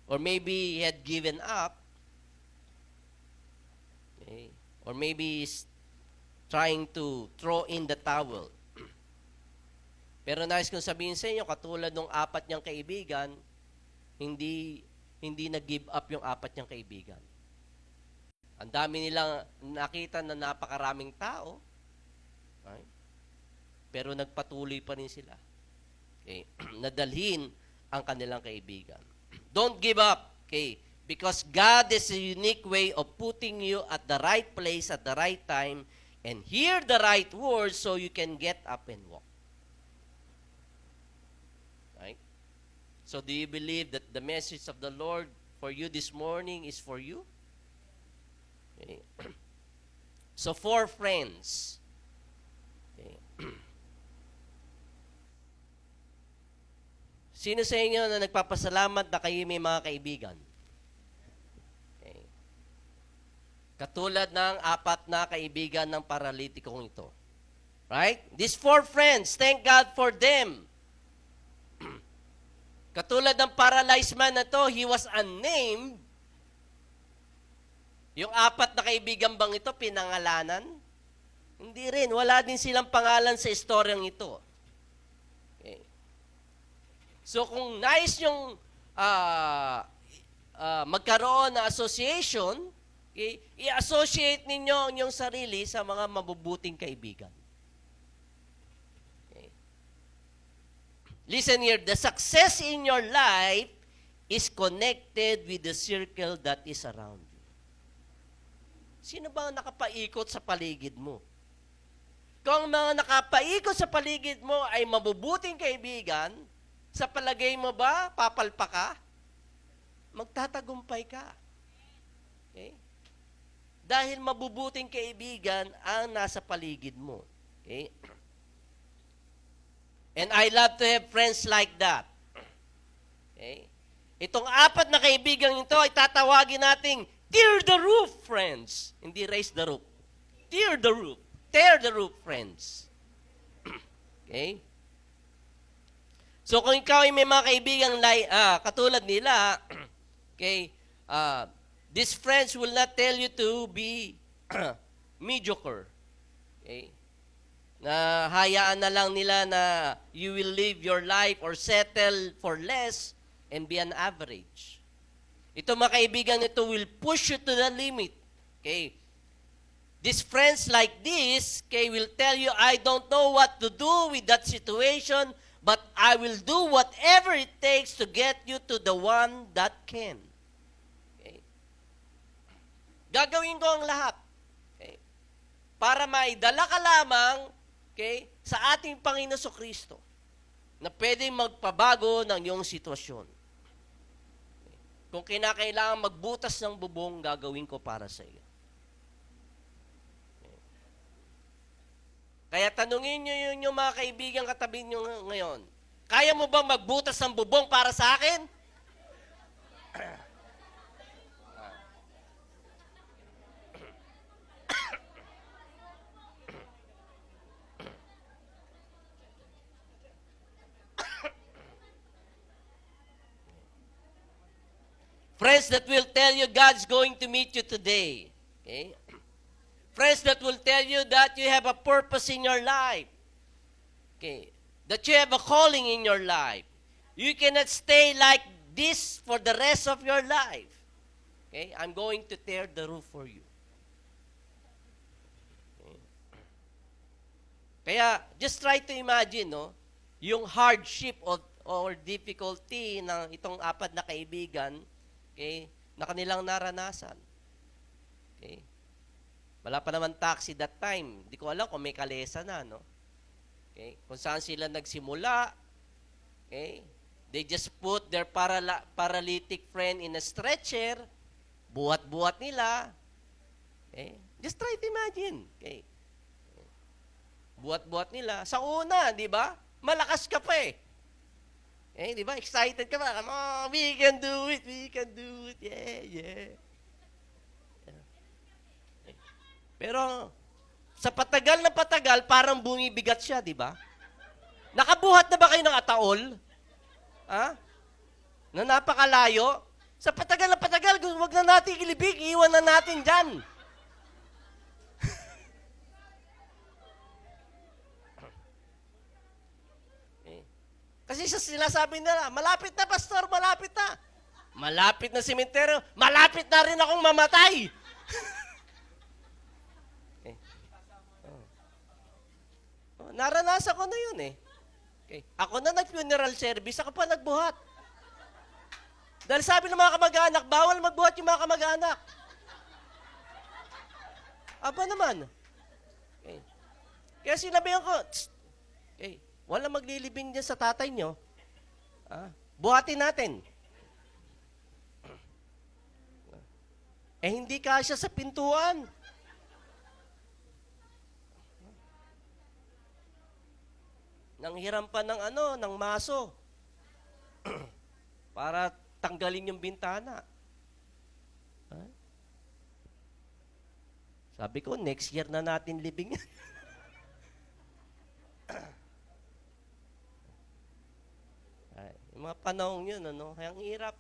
[SPEAKER 3] Or maybe he had given up. Or maybe he's trying to throw in the towel. Pero nais kong sabihin sa inyo, katulad ng 4 niyang kaibigan, hindi nag-give up yung 4 niyang kaibigan. Ang dami nilang nakita na napakaraming tao, right? Pero nagpatuloy pa rin sila. Okay? Nadalhin ang kanilang kaibigan. Don't give up, because God is a unique way of putting you at the right place at the right time and hear the right words so you can get up and walk. Right? So do you believe that the message of the Lord for you this morning is for you? Okay. So 4 friends. Okay. Sino sa inyo na nagpapasalamat na kayo may mga kaibigan? Okay. Katulad ng 4 na kaibigan ng paralitikong ito. Right? These 4 friends, thank God for them. Katulad ng paralyzed man na to, he was unnamed. Yung 4 na kaibigan bang ito, pinangalanan? Hindi rin. Wala din silang pangalan sa istoryang ito. Okay. So kung nais yung magkaroon na association, i-associate ninyo ang inyong sarili sa mga mabubuting kaibigan. Okay. Listen here, the success in your life is connected with the circle that is around you. Sino ba ang nakapaikot sa paligid mo? Kung ang mga nakapaikot sa paligid mo ay mabubuting kaibigan, sa palagay mo ba, papalpa ka? Magtatagumpay ka. Okay? Dahil mabubuting kaibigan ang nasa paligid mo. Okay? And I love to have friends like that. Okay? Itong apat na kaibigan ito ay tatawagin nating tear the roof, friends. Hindi raise the roof. Tear the roof. Tear the roof, friends. Okay? So kung ikaw ay may mga kaibigan katulad nila, okay, these friends will not tell you to be mediocre. Okay? Na hayaan na lang nila na you will live your life or settle for less and be an average. Ito mga kaibigan, ito will push you to the limit. Okay? These friends like this, okay, will tell you, I don't know what to do with that situation, but I will do whatever it takes to get you to the one that can. Okay? Gagawin ko ang lahat. Okay? Para maidala ka lamang, okay, sa ating Panginoon Kristo na pwedeng magpabago ng iyong sitwasyon. Kung kinakailangan magbutas ng bubong, gagawin ko para sa iyo. Kaya tanungin nyo yung mga kaibigan katabi nyo ngayon. Kaya mo bang magbutas ng bubong para sa akin? Friends that will tell you God's going to meet you today. Okay? Friends that will tell you that you have a purpose in your life. Okay? That you have a calling in your life. You cannot stay like this for the rest of your life. Okay? I'm going to tear the roof for you. Okay? Kaya, just try to imagine, no? Yung hardship or difficulty ng itong apat na kaibigan, okay, na kanilang naranasan. Okay? Wala pa naman taxi that time. Hindi ko alam kung may kalesa na, no? Okay? Kung saan sila nagsimula, okay? They just put their paralytic friend in a stretcher, buhat-buhat nila. Okay? Just try to imagine. Okay? Buhat-buhat nila. Sa una, di ba? Malakas ka pa eh. Eh, di ba? Excited ka ba? Come on, we can do it, we can do it. Yeah, yeah. Pero, sa patagal na patagal, parang bumibigat siya, di ba? Nakabuhat na ba kayo ng ataol? Ha? Na napakalayo? Sa patagal na patagal, huwag na natin ilibig, iwan na natin dyan. Kasi sinasabi nila, malapit na, pastor, malapit na. Malapit na sementeryo, malapit na rin akong mamatay. Okay. Naranasan ko na yun eh. Okay. Ako na nag-funeral service, ako pa nagbuhat. Dahil sabi ng mga kamag-anak, bawal magbuhat yung mga kamag-anak. Aba naman. Okay. Kaya sinabihan ko, okay, walang maglilibing dyan sa tatay nyo. Buhatin natin. Eh, hindi kasya sa pintuan. Nanghiram pa ng ng maso. Para tanggalin yung bintana. Sabi ko, next year na natin libing yan. Yung mga panahon yun, kaya ang hirap.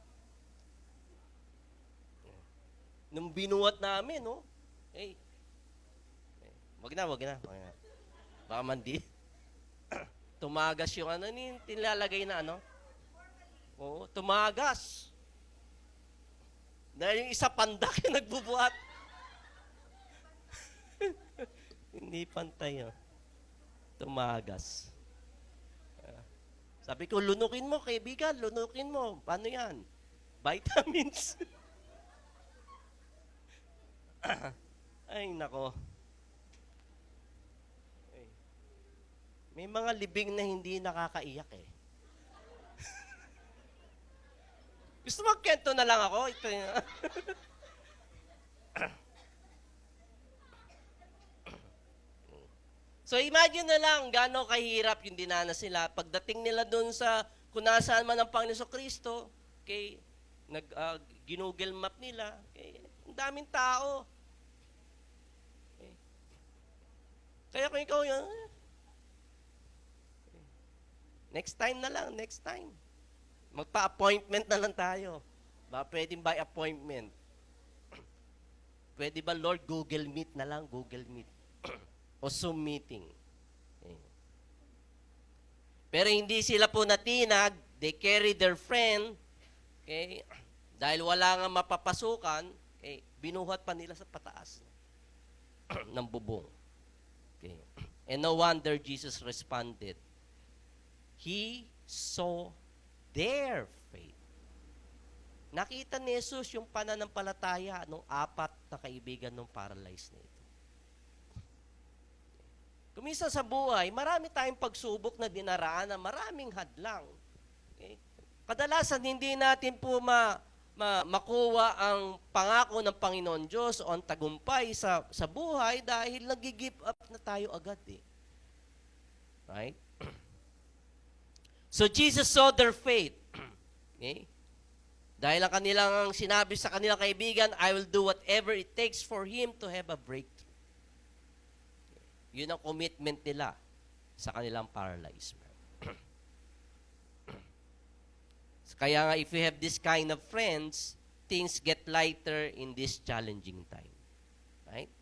[SPEAKER 3] Nung binuhat namin, wag na. Baka mandi. Tumagas yung tilalagay na Oo, tumagas. Dahil yung isa pandak yung nagbubuhat. Hindi pantay, Tumagas. Sabi ko, lunukin mo, kaibigan, lunukin mo. Paano yan? Vitamins. Ay, nako. Ay. May mga libing na hindi nakakaiyak eh. Gusto magkwento na lang ako? Ito yung... So imagine na lang gaano kahirap yung dinanas nila. Pagdating nila doon sa kung nasaan man ang Panginoon Kristo, okay, ginugel map nila, okay, ang daming tao. Okay. Kaya kung ikaw yun, next time na lang, next time. Magpa-appointment na lang tayo. Ba, pwedeng by appointment. Pwede ba, Lord, Google Meet na lang, Google Meet. O Zoom meeting. Okay. Pero hindi sila po natinag, they carry their friend, okay, dahil wala nga mapapasukan, okay, binuhat pa nila sa pataas ng bubong. Okay. And no wonder Jesus responded. He saw their faith. Nakita ni Jesus yung pananampalataya ng 4 na kaibigan ng paralyzed na ito. Kumisa sa buhay, marami tayong pagsubok na dinaraan na maraming hadlang. Okay? Kadalasan, hindi natin po makuha ang pangako ng Panginoon Diyos o ang tagumpay sa buhay dahil nag-give up na tayo agad eh. Right? So, Jesus saw their faith. Okay? Dahil ang kanilang sinabi sa kanilang kaibigan, I will do whatever it takes for him to have a breakthrough. Yun ang commitment nila sa kanilang paralyzed man. Kaya nga, if you have this kind of friends, things get lighter in this challenging time. Right?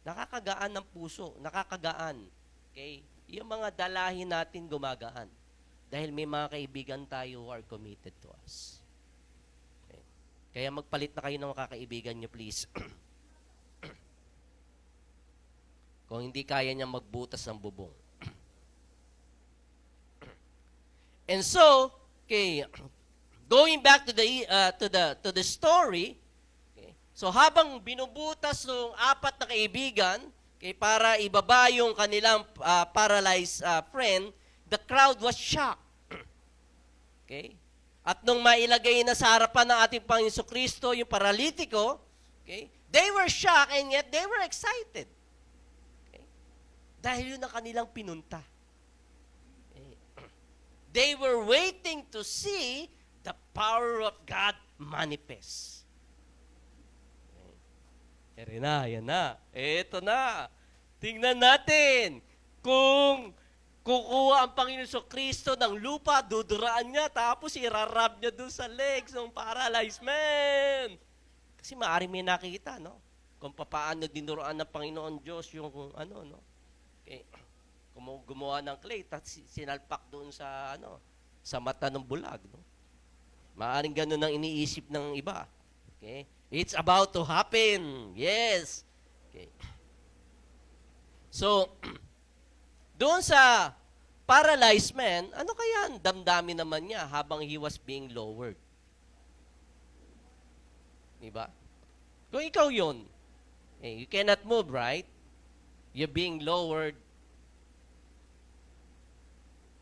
[SPEAKER 3] Nakakagaan ng puso, nakakagaan. Okay? Yung mga dalahin natin gumagaan. Dahil may mga kaibigan tayo who are committed to us. Okay? Kaya magpalit na kayo ng mga kaibigan nyo, please. Kung hindi kaya niya magbutas ng bubong. And so, okay, going back to the story, okay, so habang binubutas ng 4 na kaibigan, okay, para ibaba yung kanilang paralyzed friend, the crowd was shocked. Okay? At nung mailagay na sa harapan ng ating Panginoon Kristo yung paralitiko, okay, they were shocked and yet they were excited. Dahil yun ang kanilang pinunta. They were waiting to see the power of God manifest. Yan na. Eto na. Tingnan natin. Kung kukuha ang Panginoon Kristo ng lupa, duduraan niya, tapos irarab niya doon sa legs ng paralyzed man. Kasi maaari may nakita, no? Kung paano dinuruan ng Panginoon Diyos yung ano, no? Okay. Gumawa ng clay, tapos sinalpak doon sa sa mata ng bulag, no? Maaring ganun ang iniisip ng iba. Okay? It's about to happen. Yes. Okay. So, doon sa paralyzed man, ano kaya ang damdamin naman niya habang he was being lowered? Diba? Kung ikaw yun, you cannot move, right? You're being lowered.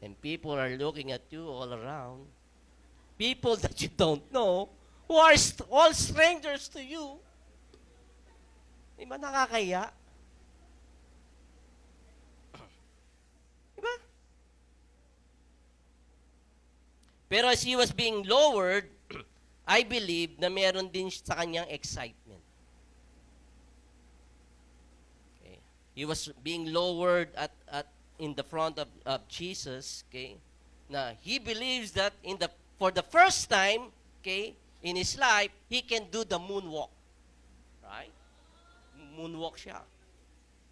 [SPEAKER 3] And people are looking at you all around. People that you don't know, who are all strangers to you. Di ba nakakaya? Diba? Pero as he was being lowered, I believe na meron din sa kanyang excitement. Okay. He was being lowered in the front of Jesus, okay? Na he believes that for the first time, okay, in his life, he can do the moonwalk. Right? Moonwalk siya.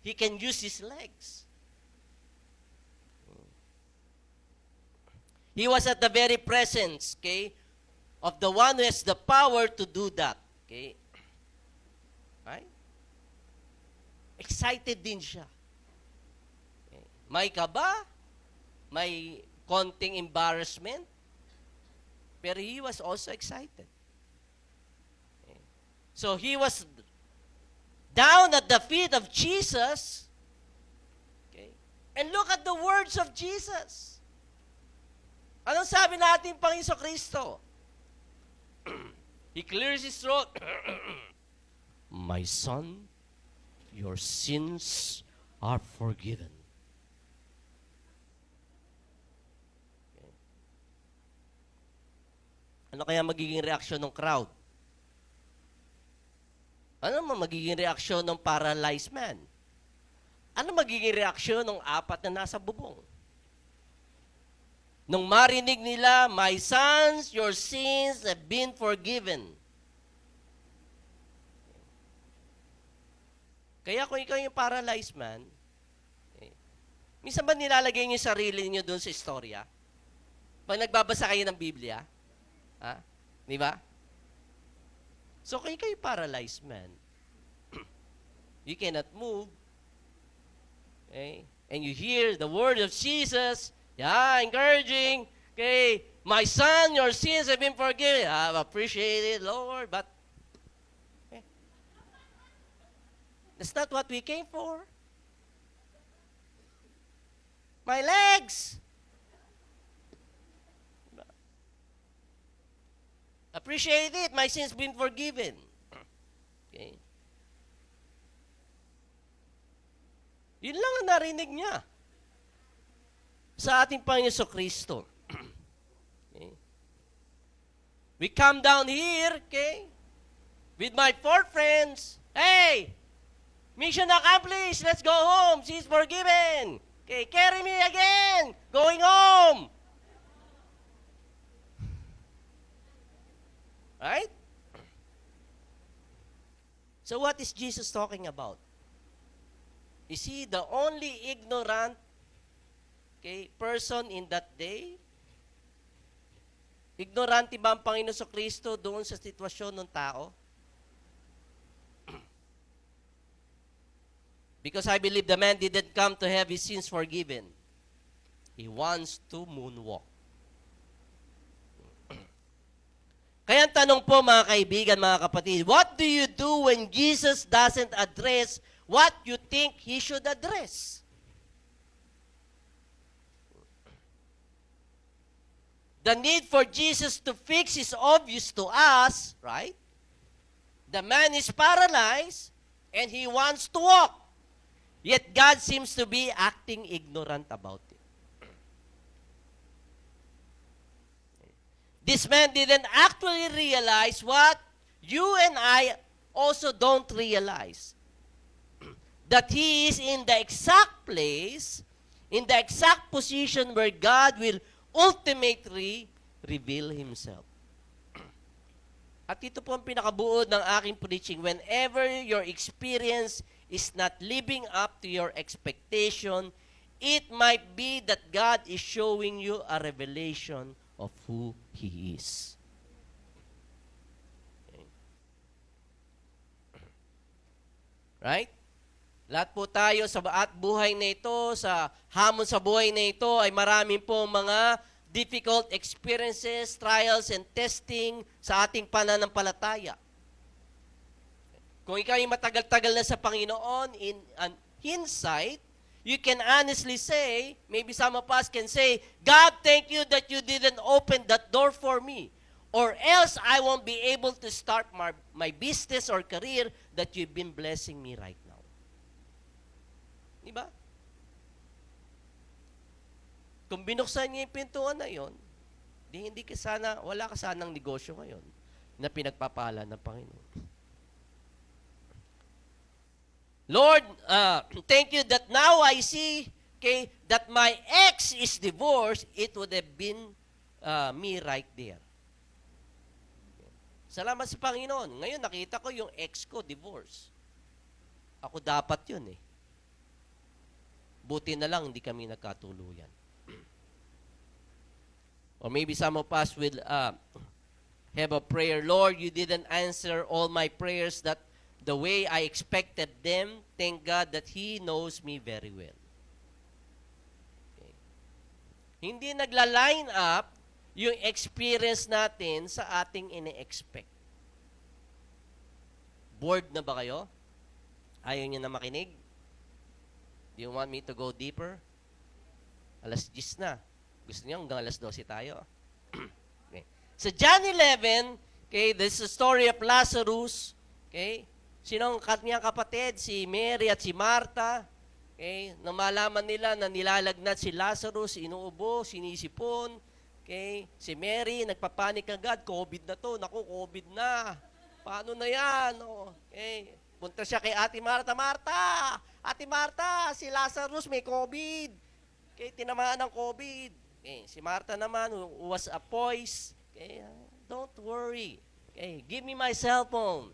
[SPEAKER 3] He can use his legs. He was at the very presence, okay, of the one who has the power to do that. Okay? Right? Excited din siya. May kaba, may konting embarrassment, pero he was also excited. Okay. So he was down at the feet of Jesus. Okay? And look at the words of Jesus. Anong sabi natin pang Kristo? He clears his throat. My son, your sins are forgiven. Okay. Ano kaya magiging reaksyon ng crowd? Ano magiging reaksyon ng paralyzed man? Ano magiging reaksyon ng apat na nasa bubong? Nung marinig nila, my sons, your sins have been forgiven. Kaya kung ikaw yung paralyzed man, minsan ba nilalagay niyo yung sarili niyo doon sa istorya? Pag nagbabasa kayo ng Biblia? Ha? Di ba? So kung ikaw yung paralyzed man, you cannot move, okay? And you hear the word of Jesus, encouraging, okay, my son, your sins have been forgiven. I appreciate it, Lord, but that's not what we came for. My legs. Appreciate it. My sins been forgiven. Okay. Yun lang ang narinig niya sa ating Panginoon Kristo. Okay. We come down here, okay, with my 4 friends. Hey! Mission accomplished. Let's go home. She's forgiven. Okay, carry me again. Going home. Right? So what is Jesus talking about? Is he the only ignorant, okay, person in that day? Ignorante ba ang Panginoon Kristo doon sa sitwasyon ng tao? Because I believe the man didn't come to have his sins forgiven. He wants to moonwalk. Kaya ang tanong po mga kaibigan, mga kapatid, what do you do when Jesus doesn't address what you think He should address? The need for Jesus to fix is obvious to us, right? The man is paralyzed and he wants to walk. Yet God seems to be acting ignorant about it. This man didn't actually realize what you and I also don't realize. That he is in the exact place, in the exact position where God will ultimately reveal Himself. At ito po ang pinakabuod ng aking preaching. Whenever your experience is not living up to your expectation, it might be that God is showing you a revelation of who He is. Okay. Right? Lahat po tayo sa buhay na ito, sa hamon sa buhay na ito, ay maraming po mga difficult experiences, trials, and testing sa ating pananampalataya. Kung ikaw ay matagal-tagal na sa Panginoon, in hindsight, you can honestly say, maybe some of us can say, God, thank you that you didn't open that door for me. Or else I won't be able to start my business or career that you've been blessing me right now. Diba? Kung binuksan niya yung pintuan na yon, wala ka sanang negosyo ngayon na pinagpapala ng Panginoon. Lord, thank you that now I see, okay, that my ex is divorced, it would have been me right there. Salamat sa Panginoon. Ngayon nakita ko yung ex ko divorce. Ako dapat yun eh. Buti na lang hindi kami nagkatuluyan. Or maybe some of us will have a prayer, Lord, you didn't answer all my prayers that the way I expected them. Thank God that He knows me very well. Okay. Hindi nagla-line up yung experience natin sa ating ine-expect. Bored na ba kayo? Ayaw niyo na makinig? Do you want me to go deeper? Alas 10 na. Gusto niyo hanggang alas 12 tayo? Okay. Sa John 11, okay, this is the story of Lazarus. Okay? Sinong kanyang kapatid? Si Mary at si Martha. Okay? Nang malaman nila na nilalagnat si Lazarus, inuubo, sinisipon. Okay? Si Mary, nagpapanik agad. COVID na to. Naku, COVID na. Paano na yan? Oh, okay. Punta siya kay Ate Martha. Martha! Ate Martha, si Lazarus may COVID. Okay, tinamaan ng COVID. Okay, si Martha naman, who was a poise. Okay, don't worry. Okay, give me my cell phone.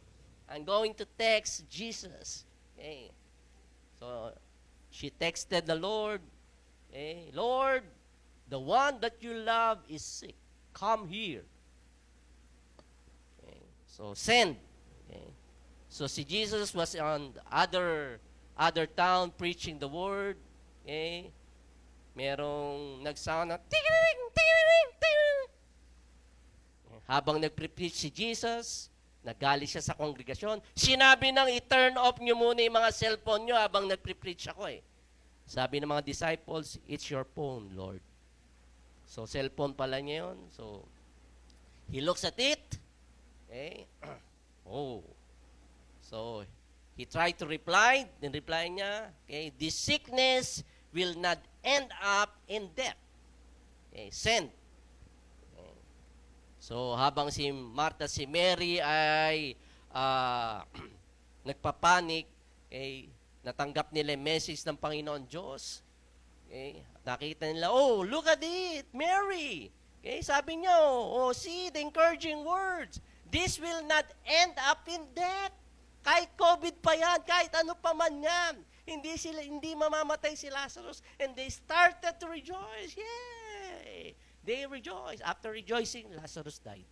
[SPEAKER 3] I'm going to text Jesus. Okay. So, she texted the Lord. Okay, Lord, the one that you love is sick. Come here. Okay, so, send. Okay. So, si Jesus was on the other town preaching the word. Okay. Merong nagsound na ting-ting, ting-ting, ting. Habang nagpreach si Jesus, nagalit siya sa kongregasyon. Sinabi nang i-turn off nyo muna yung mga cellphone nyo habang nagpreach ako eh. Sabi ng mga disciples, it's your phone, Lord. So, cellphone pala niya yun. So, he looks at it. Okay. Oh. So, he tried to reply. Then reply niya, okay, this sickness will not end up in death. Okay, send. Okay. So, habang si Martha, si Mary ay nagpapanik, okay, natanggap nila yung message ng Panginoon Diyos. Okay, nakita nila, oh, look at it, Mary. Okay, sabi niya, oh, see the encouraging words. This will not end up in death. Kahit COVID pa yan, kahit ano pa man yan, hindi mamamatay si Lazarus. And they started to rejoice. Yay! They rejoiced. After rejoicing, Lazarus died.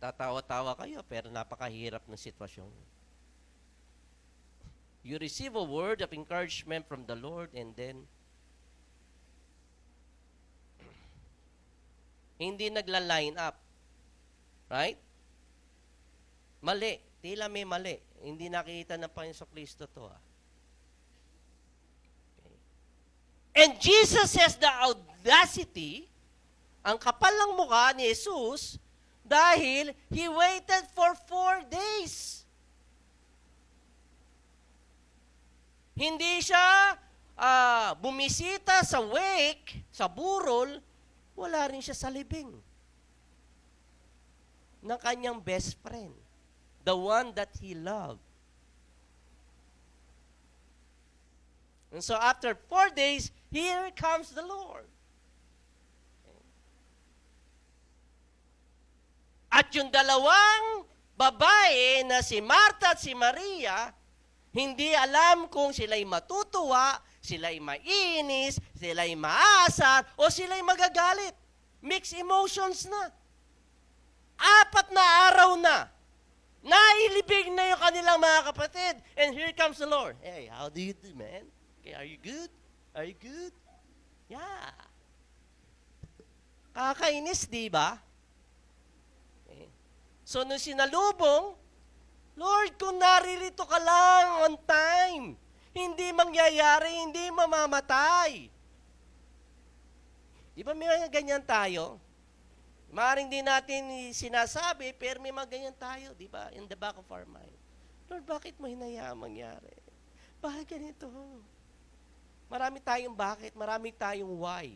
[SPEAKER 3] Tatawa-tawa kayo, pero napakahirap ng sitwasyon. You receive a word of encouragement from the Lord, and then hindi nagla-line up. Right? Mali. Tila may mali. Hindi nakita ng Panginoon Kristo to. Okay. And Jesus has the audacity, ang kapal ng mukha ni Jesus, dahil He waited for 4 days. Hindi siya bumisita sa wake, sa burol, wala rin siya sa libing ng kanyang best friend, the one that he loved. And so after 4 days, here comes the Lord. At yung dalawang babae na si Martha at si Maria, hindi alam kung sila'y matutuwa, sila'y maiinis, sila'y maasar, o sila'y magagalit. Mixed emotions na. 4 na araw na. Nailibig na yung kanilang mga kapatid. And here comes the Lord. Hey, how do you do, man? Okay, are you good? Are you good? Yeah. Kakainis, di ba? Okay. So, nung sinalubong, Lord, kung naririto ka lang on time, hindi mangyayari, hindi mamamatay. Di ba may ganyan tayo? Maaaring di natin sinasabi, pero may mga ganyan tayo, di ba? In the back of our mind. Lord, bakit mo hinayaan mangyari? Bakit ganito? Marami tayong bakit, marami tayong why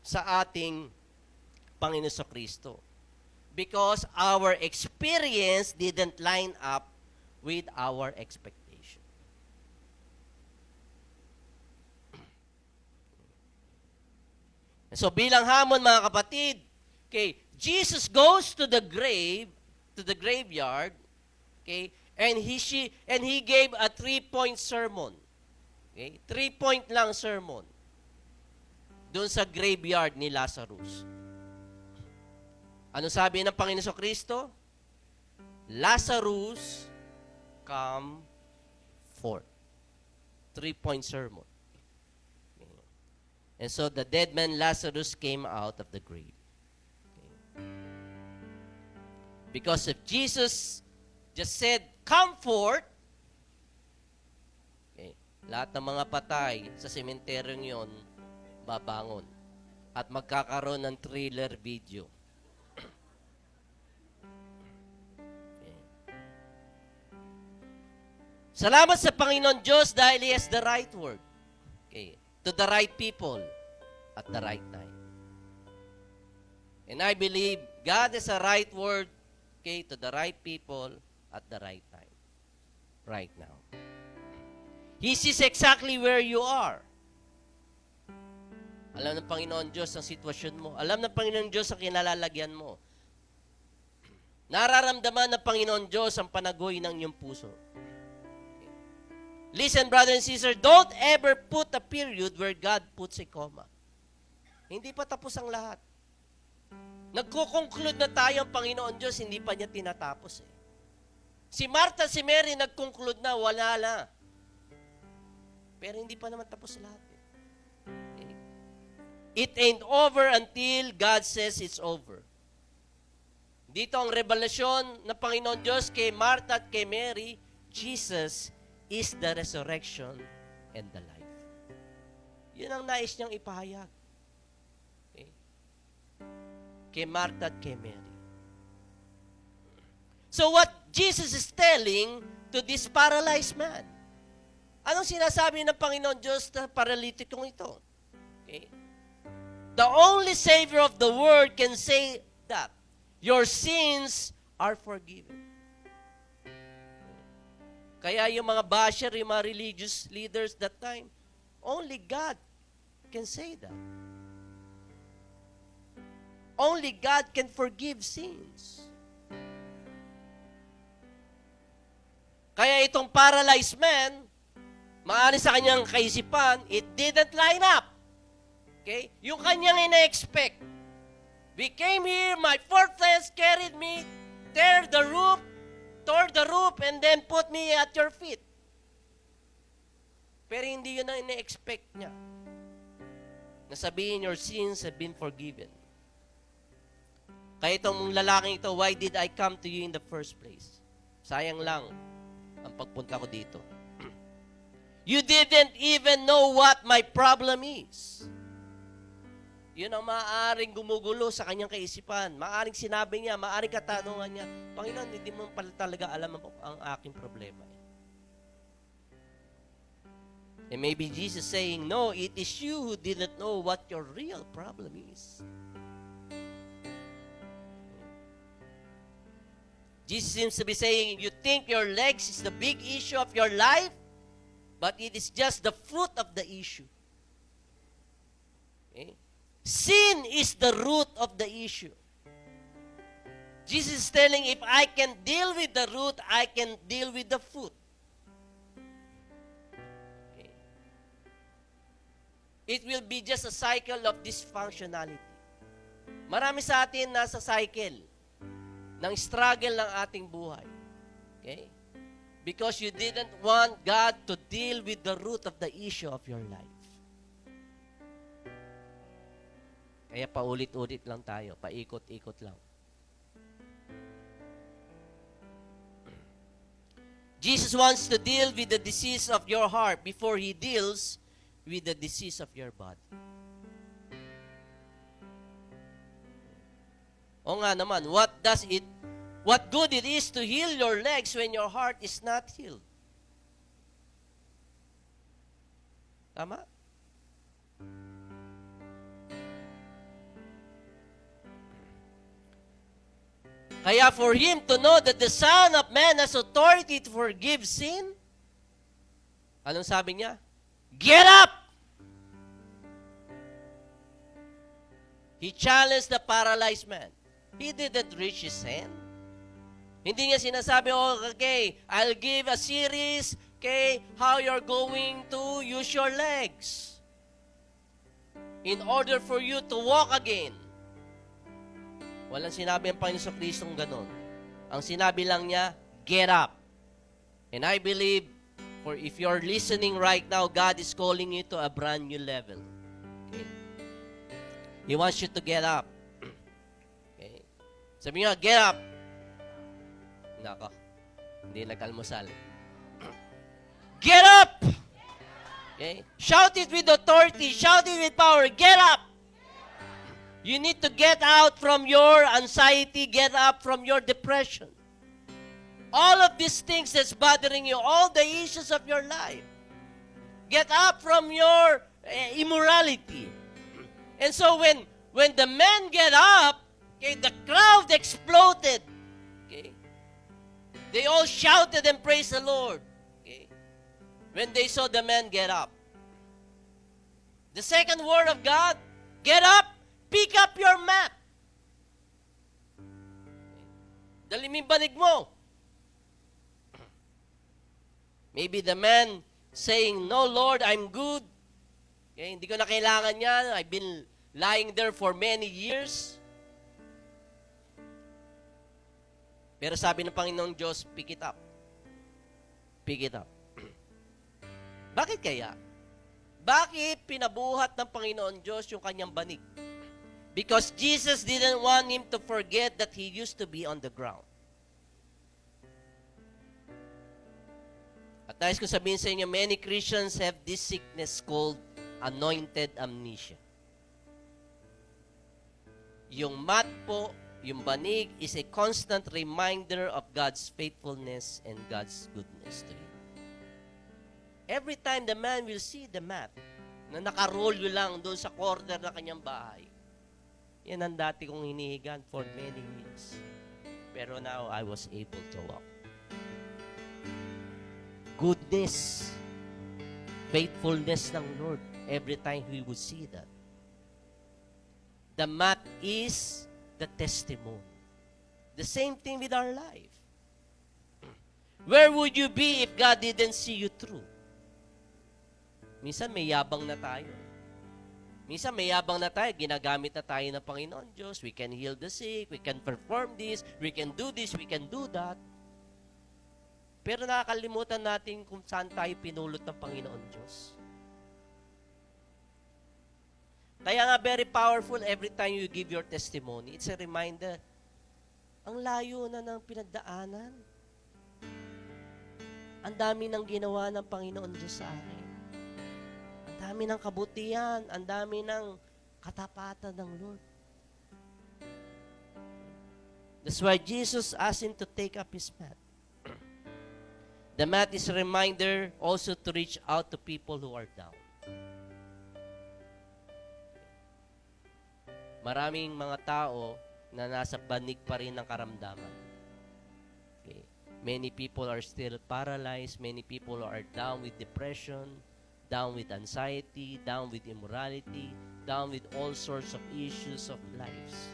[SPEAKER 3] sa ating Panginoon Kristo. Because our experience didn't line up with our expectation. So bilang hamon mga kapatid, okay, Jesus goes to the graveyard, okay, and he gave a 3-point sermon. Okay, 3-point lang sermon doon sa graveyard ni Lazarus. Ano sabi ng Panginoon Kristo? Lazarus, come forth. 3-point sermon. Okay. And so the dead man Lazarus came out of the grave. Okay. Because if Jesus just said, come forth, okay, lahat ng mga patay sa sementeryong yon, babangon. At magkakaroon ng thriller video. Okay. Salamat sa Panginoon Diyos dahil He has the right word. Okay. To the right people at the right time. And I believe God has a right word, okay, to the right people at the right time. Right now. He sees exactly where you are. Alam ng Panginoon Diyos ang sitwasyon mo. Alam ng Panginoon Diyos ang kinalalagyan mo. Nararamdaman ng Panginoon Diyos ang panagoy ng iyong puso. Okay. Listen, brother and sister, don't ever put a period where God puts a comma. Hindi pa tapos ang lahat. Nagko-conclude na tayo ang Panginoon Diyos, hindi pa niya tinatapos eh. Si Martha, si Mary, nag-conclude na, wala na. Pero hindi pa naman tapos lahat eh. Okay. It ain't over until God says it's over. Dito ang revelasyon ng Panginoon Diyos kay Martha at kay Mary, Jesus is the resurrection and the life. Yun ang nais niyang ipahayag. Kay Martha at kay Mary. So what Jesus is telling to this paralyzed man? Anong sinasabi ng Panginoon Diyos sa paralytikong ito? Okay. The only Savior of the world can say that your sins are forgiven. Kaya yung mga basher, yung mga religious leaders that time, only God can say that. Only God can forgive sins. Kaya itong paralyzed man, maaari sa kanyang kaisipan, it didn't line up. Okay? Yung kanyang ina-expect. We came here, my four friends carried me, tore the roof, and then put me at your feet. Pero hindi yun ang ina-expect niya. Nasabihin, your sins have been forgiven. Kaya itong lalaking ito, why did I come to you in the first place? Sayang lang ang pagpunta ko dito. You didn't even know what my problem is. Yun ang maaaring gumugulo sa kanyang kaisipan. Maaaring sinabi niya, maaaring katanungan niya, Panginoon, hindi mo pala talaga alam ang aking problema. And maybe Jesus saying, no, it is you who didn't know what your real problem is. Jesus seems to be saying, you think your legs is the big issue of your life, but it is just the fruit of the issue. Okay? Sin is the root of the issue. Jesus is telling, if I can deal with the root, I can deal with the fruit. Okay? It will be just a cycle of dysfunctionality. Marami sa atin nasa cycle ng struggle ng ating buhay. Okay? Because you didn't want God to deal with the root of the issue of your life. Kaya paulit-ulit lang tayo, paikot-ikot lang. Jesus wants to deal with the disease of your heart before He deals with the disease of your body. O nga naman, what good it is to heal your legs when your heart is not healed? Tama? Kaya for him to know that the Son of Man has authority to forgive sin, anong sabi niya? Get up! He challenged the paralyzed man. He didn't reach his hand. Hindi niya sinasabi, okay, I'll give a series, okay, how you're going to use your legs in order for you to walk again. Walang sinabi ang Panginoon Kristong ganon. Ang sinabi lang niya, get up. And I believe, for if you're listening right now, God is calling you to a brand new level. Okay? He wants you to get up. Okay? Sabi niya, get up. Nako, hindi nag-almusal. Get up! Okay? Shout it with authority. Shout it with power. Get up! You need to get out from your anxiety. Get up from your depression. All of these things that's bothering you, all the issues of your life. Get up from your immorality. And so when the men get up, okay, the crowd exploded. Okay? They all shouted and praised the Lord. Okay? When they saw the men get up. The second word of God, get up, pick up your mat. Dali mo yung banig mo. Maybe the man saying, no, Lord, I'm good. Okay, hindi ko na kailangan yan. I've been lying there for many years. Pero sabi ng Panginoong Diyos, pick it up. Pick it up. Bakit kaya? Bakit pinabuhat ng Panginoon Diyos yung kanyang banig? Because Jesus didn't want him to forget that he used to be on the ground. At nais ko sabihin sa inyo, many Christians have this sickness called anointed amnesia. Yung mat po, yung banig, is a constant reminder of God's faithfulness and God's goodness to you. Every time the man will see the mat, na nakarolyo lang doon sa corner ng kanyang bahay, yan ang dati kong hinihigan for many years. Pero now, I was able to walk. Goodness, faithfulness ng Lord, every time we would see that. The mat is the testimony. The same thing with our life. Where would you be if God didn't see you through? Minsan may yabang na tayo. Minsan may yabang na tayo, ginagamit na tayo ng Panginoon Diyos. We can heal the sick, we can perform this, we can do this, we can do that. Pero nakakalimutan natin kung saan tayo pinulot ng Panginoon Diyos. Kaya nga very powerful every time you give your testimony. It's a reminder, ang layo na ng pinagdaanan. Ang dami ng ginawa ng Panginoon Diyos sa akin. Ang dami ng kabutihan, ang dami ng katapatan ng Lord. That's why Jesus asked him to take up his mat. The mat is a reminder also to reach out to people who are down. Maraming mga tao na nasa banig pa rin ng karamdaman. Okay. Many people are still paralyzed. Many people are down with depression, down with anxiety, down with immorality, down with all sorts of issues of lives.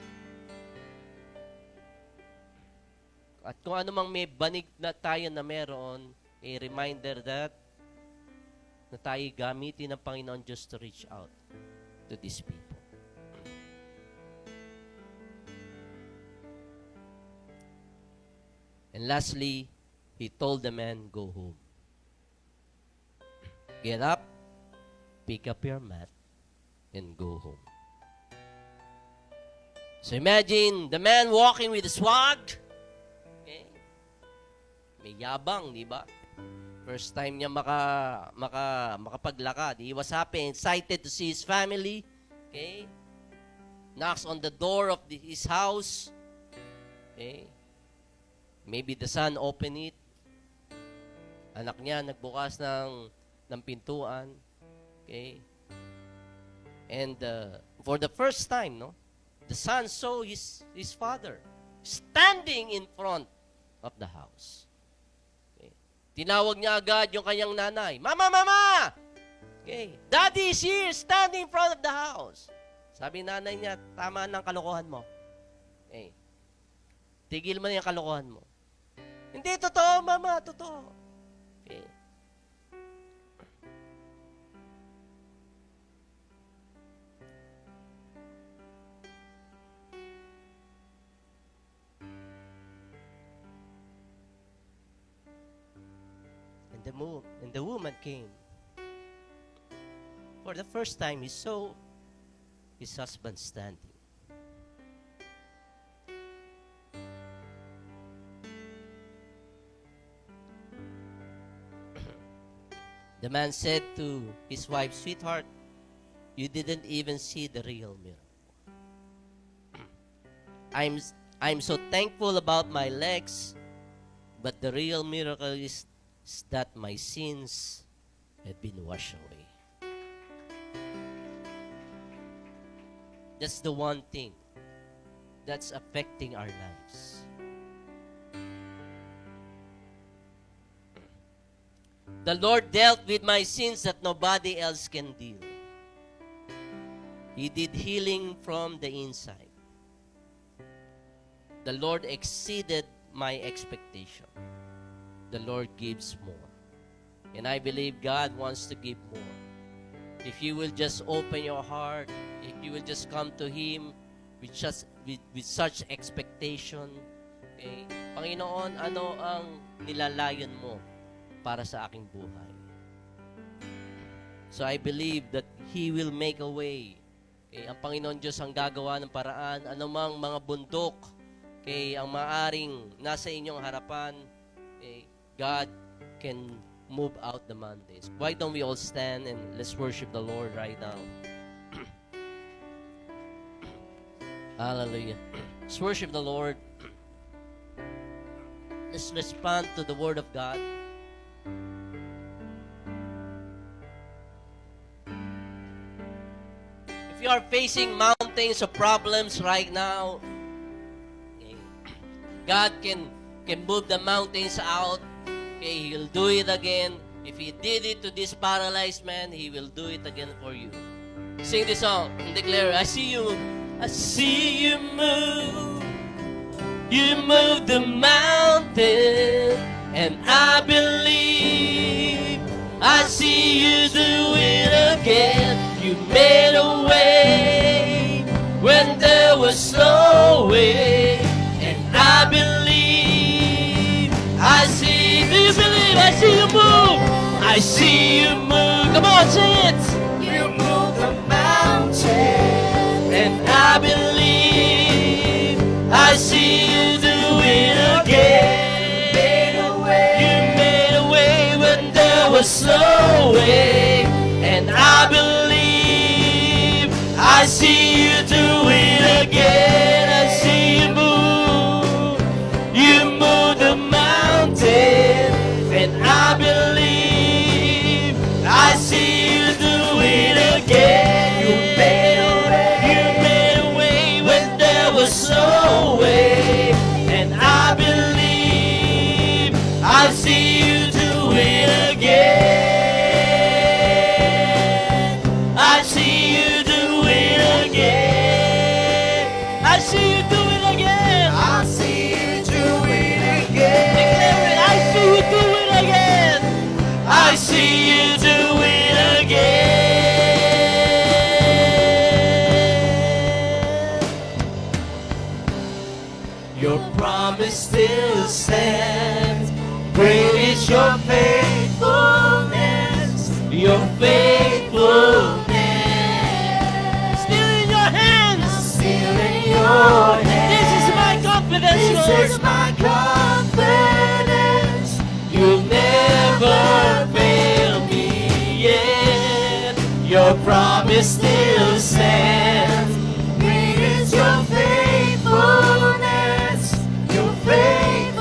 [SPEAKER 3] At kung ano mang may banig na tayo na meron, a reminder that na tayo gamitin ng Panginoon Diyos to reach out to these people. And lastly, he told the man, go home. Get up, pick up your mat, and go home. So imagine the man walking with a swag. Okay? May yabang, di ba? First time niya makapaglakad. He was happy, excited to see his family. Okay? Knocks on the door of his house. Okay? Maybe the son opened it. Anak niya nagbukas ng pintuan. Okay? And for the first time, no, the son saw his father standing in front of the house. Okay? Tinawag niya agad yung kanyang nanay. Mama, mama! Okay. Daddy is here, standing in front of the house. Sabi nanay niya, tama ng kalokohan mo. Okay. Tigil mo na yung kalokohan mo. Hindi, totoo, mama, totoo. Okay. And the woman came. For the first time, he saw his husband standing. The man said to his wife, "Sweetheart, you didn't even see the real miracle. I'm so thankful about my legs, but the real miracle is that my sins have been washed away." That's the one thing that's affecting our lives. The Lord dealt with my sins that nobody else can deal. He did healing from the inside. The Lord exceeded my expectation. The Lord gives more. And I believe God wants to give more. If you will just open your heart, if you will just come to Him with such expectation, okay, Panginoon, ano ang nilalayon mo para sa aking buhay? So I believe that He will make a way. Okay, ang Panginoon Diyos ang gagawa ng paraan, anumang mga bundok, okay, ang maaring nasa inyong harapan, okay, God can move out the mountains. Why don't we all stand and let's worship the Lord right now? Hallelujah. Let's worship the Lord. Let's respond to the Word of God. If you are facing mountains of problems right now, okay, God can move the mountains out. Okay, He'll do it again. If He did it to this paralyzed man, He will do it again for you. Sing this song and declare, I see you move. You move the mountain, and I believe I see you do it again. You made a way when there was no way, and I believe I see. Do you believe? I see you move. I see you move. Come on, sing it. You move the mountain, and I believe I see you do it again. You made a way when there was no way, and I believe I see you do it again. I see you move. You move the mountain, and I believe I see you do it again. You made a way when there was no way, and I believe I see you do it again. I see you do it again. I see you do it again. I see you do it again. Declare it. I see you do it again. I see you do it again. Your promise still stands. Great is your faithfulness. Your faithfulness. Still in your hands. Still in your hands. This is my confidence, Lord. This is my confidence. You'll never fail me yet. Your promise still stands. Great is your faithfulness. Your faithfulness.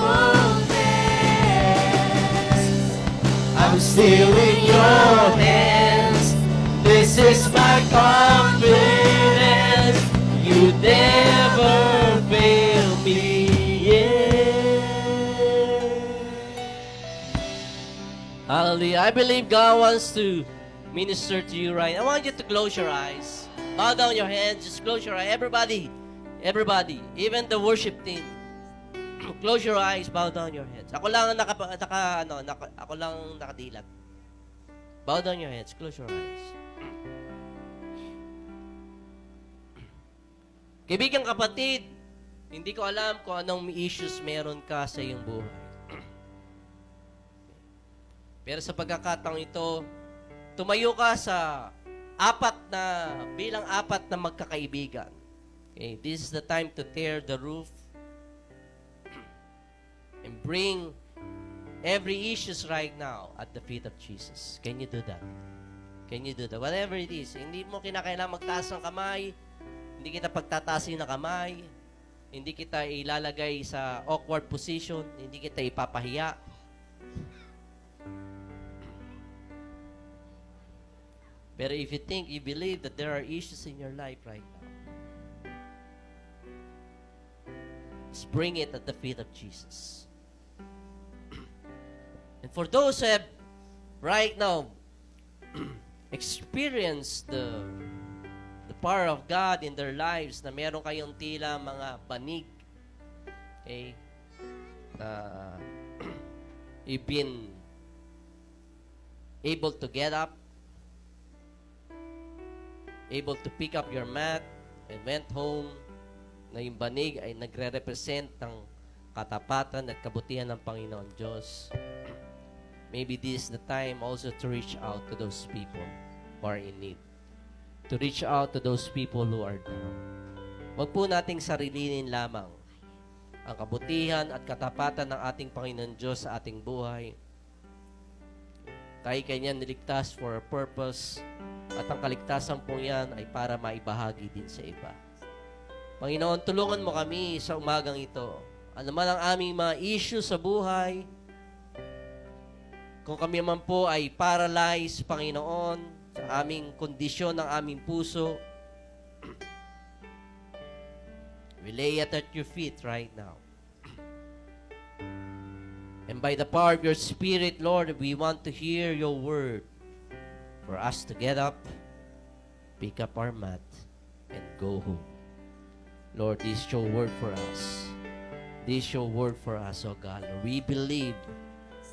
[SPEAKER 3] I'm still in your hands. This is my confidence. You never fail me yet. Hallelujah. I believe God wants to minister to you right now. I want you to close your eyes. Bow down your heads. Just close your eyes. Everybody, even the worship team. Close your eyes, bow down your heads. Ako lang ang ako lang nakadilat. Bow down your heads, close your eyes. Kaibigang kapatid, hindi ko alam kung anong issues meron ka sa iyong buhay. Pero sa pagkakataong ito, tumayo ka sa bilang apat na magkakaibigan. Okay, this is the time to tear the roof and bring every issues right now at the feet of Jesus. Can you do that? Can you do that? Whatever it is. Hindi mo kinakailangan magtaas ng kamay. Hindi kita pagtatasin ng kamay. Hindi kita ilalagay sa awkward position. Hindi kita ipapahiya. Pero if you think, you believe that there are issues in your life right now, just bring it at the feet of Jesus. And for those who have right now experienced the power of God in their lives, na meron kayong tila mga banig, okay, you've been able to get up, able to pick up your mat and went home, na yung banig ay nagre-represent ng katapatan at kabutihan ng Panginoon Diyos. Maybe this is the time also to reach out to those people who are in need. To reach out to those people who are down. Huwag po nating sarilinin lamang ang kabutihan at katapatan ng ating Panginoon Diyos sa ating buhay. Tayo kanya niligtas for a purpose, at ang kaligtasan po yan ay para maibahagi din sa iba. Panginoon, tulungan mo kami sa umagang ito. Ano man ang aming mga issue sa buhay, kung kami man po ay paralyzed, Panginoon, sa aming kondisyon ng aming puso, we lay it at your feet right now. And by the power of your Spirit, Lord, we want to hear your word for us to get up, pick up our mat, and go home. Lord, this is your word for us. This is your word for us, oh God. We believe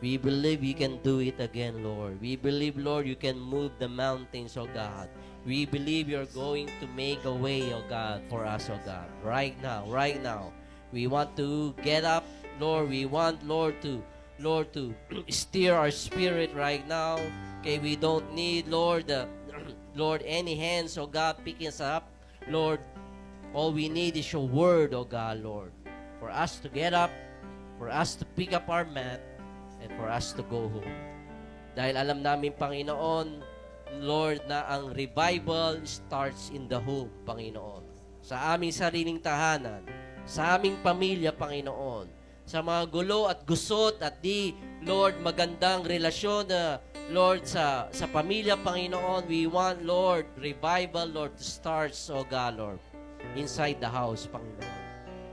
[SPEAKER 3] you can do it again, Lord. We believe, Lord, you can move the mountains, oh God. We believe you're going to make a way, oh God, for us, oh God. Right now. We want to get up, Lord. We want, Lord, to steer our spirit right now. Okay, we don't need, Lord, Lord, any hands, oh God, picking us up. Lord, all we need is your word, oh God, Lord, for us to get up, for us to pick up our mat, and for us to go home. Dahil alam namin, Panginoon, Lord, na ang revival starts in the home, Panginoon. Sa aming sariling tahanan, sa aming pamilya, Panginoon, sa mga gulo at gusot at di, Lord, magandang relasyon na, Lord, sa pamilya, Panginoon, we want, Lord, revival, Lord, to start, oh God, Lord, inside the house, Panginoon.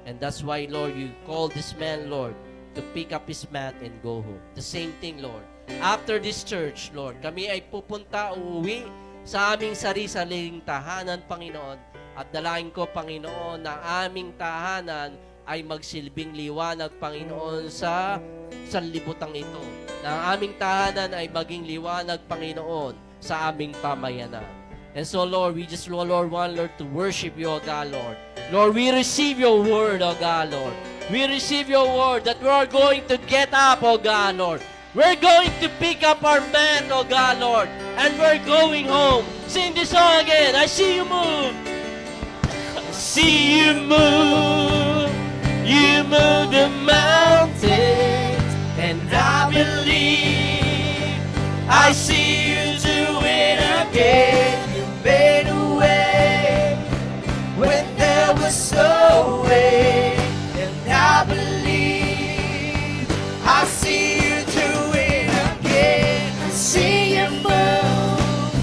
[SPEAKER 3] And that's why, Lord, you call this man, Lord, to pick up his mat and go home. The same thing, Lord. After this church, Lord, kami ay pupunta, uuwi sa aming sari-sariling tahanan, Panginoon, at dalangin ko, Panginoon, na aming tahanan ay magsilbing liwanag, Panginoon, sa sanlibutan ito. Na ang aming tahanan ay maging liwanag, Panginoon, sa aming pamayanan. And so, Lord, we just, Lord, want, Lord, to worship you, O God, Lord. Lord, we receive your word, O God, Lord. We receive your word that we are going to get up, O God, Lord. We're going to pick up our mat, O God, Lord. And we're going home. Sing this song again. I see you move. I see you move. You move the mountains, and I believe I see you do it again. You made a way when there was no way, and I believe I see you do it again. I see you move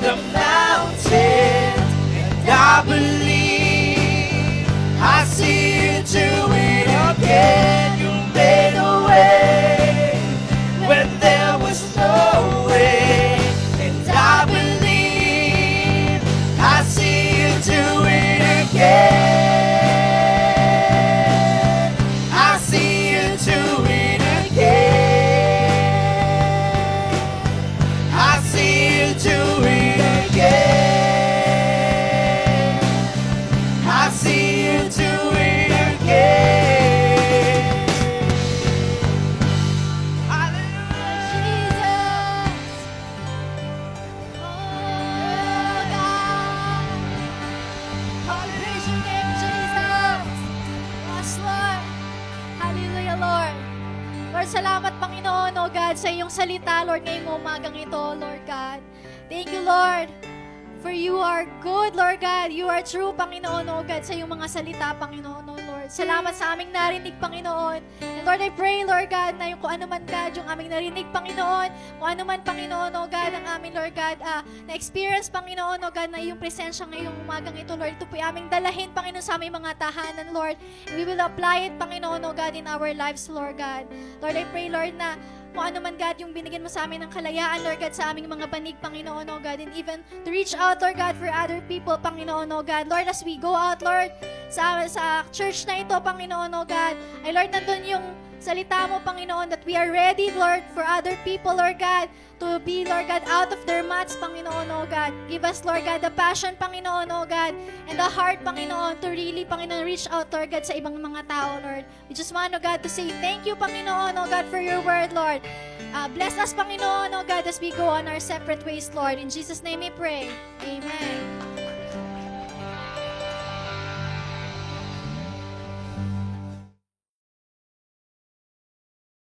[SPEAKER 3] the mountains, and I believe I see you do it again. You made a way when there was no way, and I believe I see you do it again.
[SPEAKER 2] Lord, salamat, Panginoon, oh God, sa iyong salita, Lord, ngayong umagang ito, Lord God. Thank you, Lord, for you are good, Lord God. You are true, Panginoon, oh God, sa iyong mga salita, Panginoon, oh Lord. Salamat sa aming narinig, Panginoon. And Lord, I pray, Lord God, na yung kung ano man, God, yung aming narinig, Panginoon, kung ano man, Panginoon, oh God, ang aming, Lord God, na-experience, Panginoon, oh God, na yung presensya ngayong umagang ito, Lord, ito po yung aming dalahin, Panginoon, sa aming mga tahanan, Lord. And we will apply it, Panginoon, oh God, in our lives, Lord God. Lord, I pray, Lord, na kung ano man, God, yung binigyan mo sa amin ng kalayaan, Lord God, sa aming mga banig, Panginoon, oh God, and even to reach out, Lord God, for other people, Panginoon, oh God. Lord, as we go out, Lord, sa church na ito, Panginoon, oh God, ay Lord, nandun yung salita mo, Panginoon, that we are ready, Lord, for other people, Lord God, to be, Lord God, out of their mats, Panginoon, oh God. Give us, Lord God, the passion, Panginoon, oh God, and the heart, Panginoon, to really, Panginoon, reach out, Lord God, sa ibang mga tao, Lord. We just want, oh God, to say thank you, Panginoon, oh God, for your word, Lord. Bless us, Panginoon, oh God, as we go on our separate ways, Lord. In Jesus' name we pray. Amen.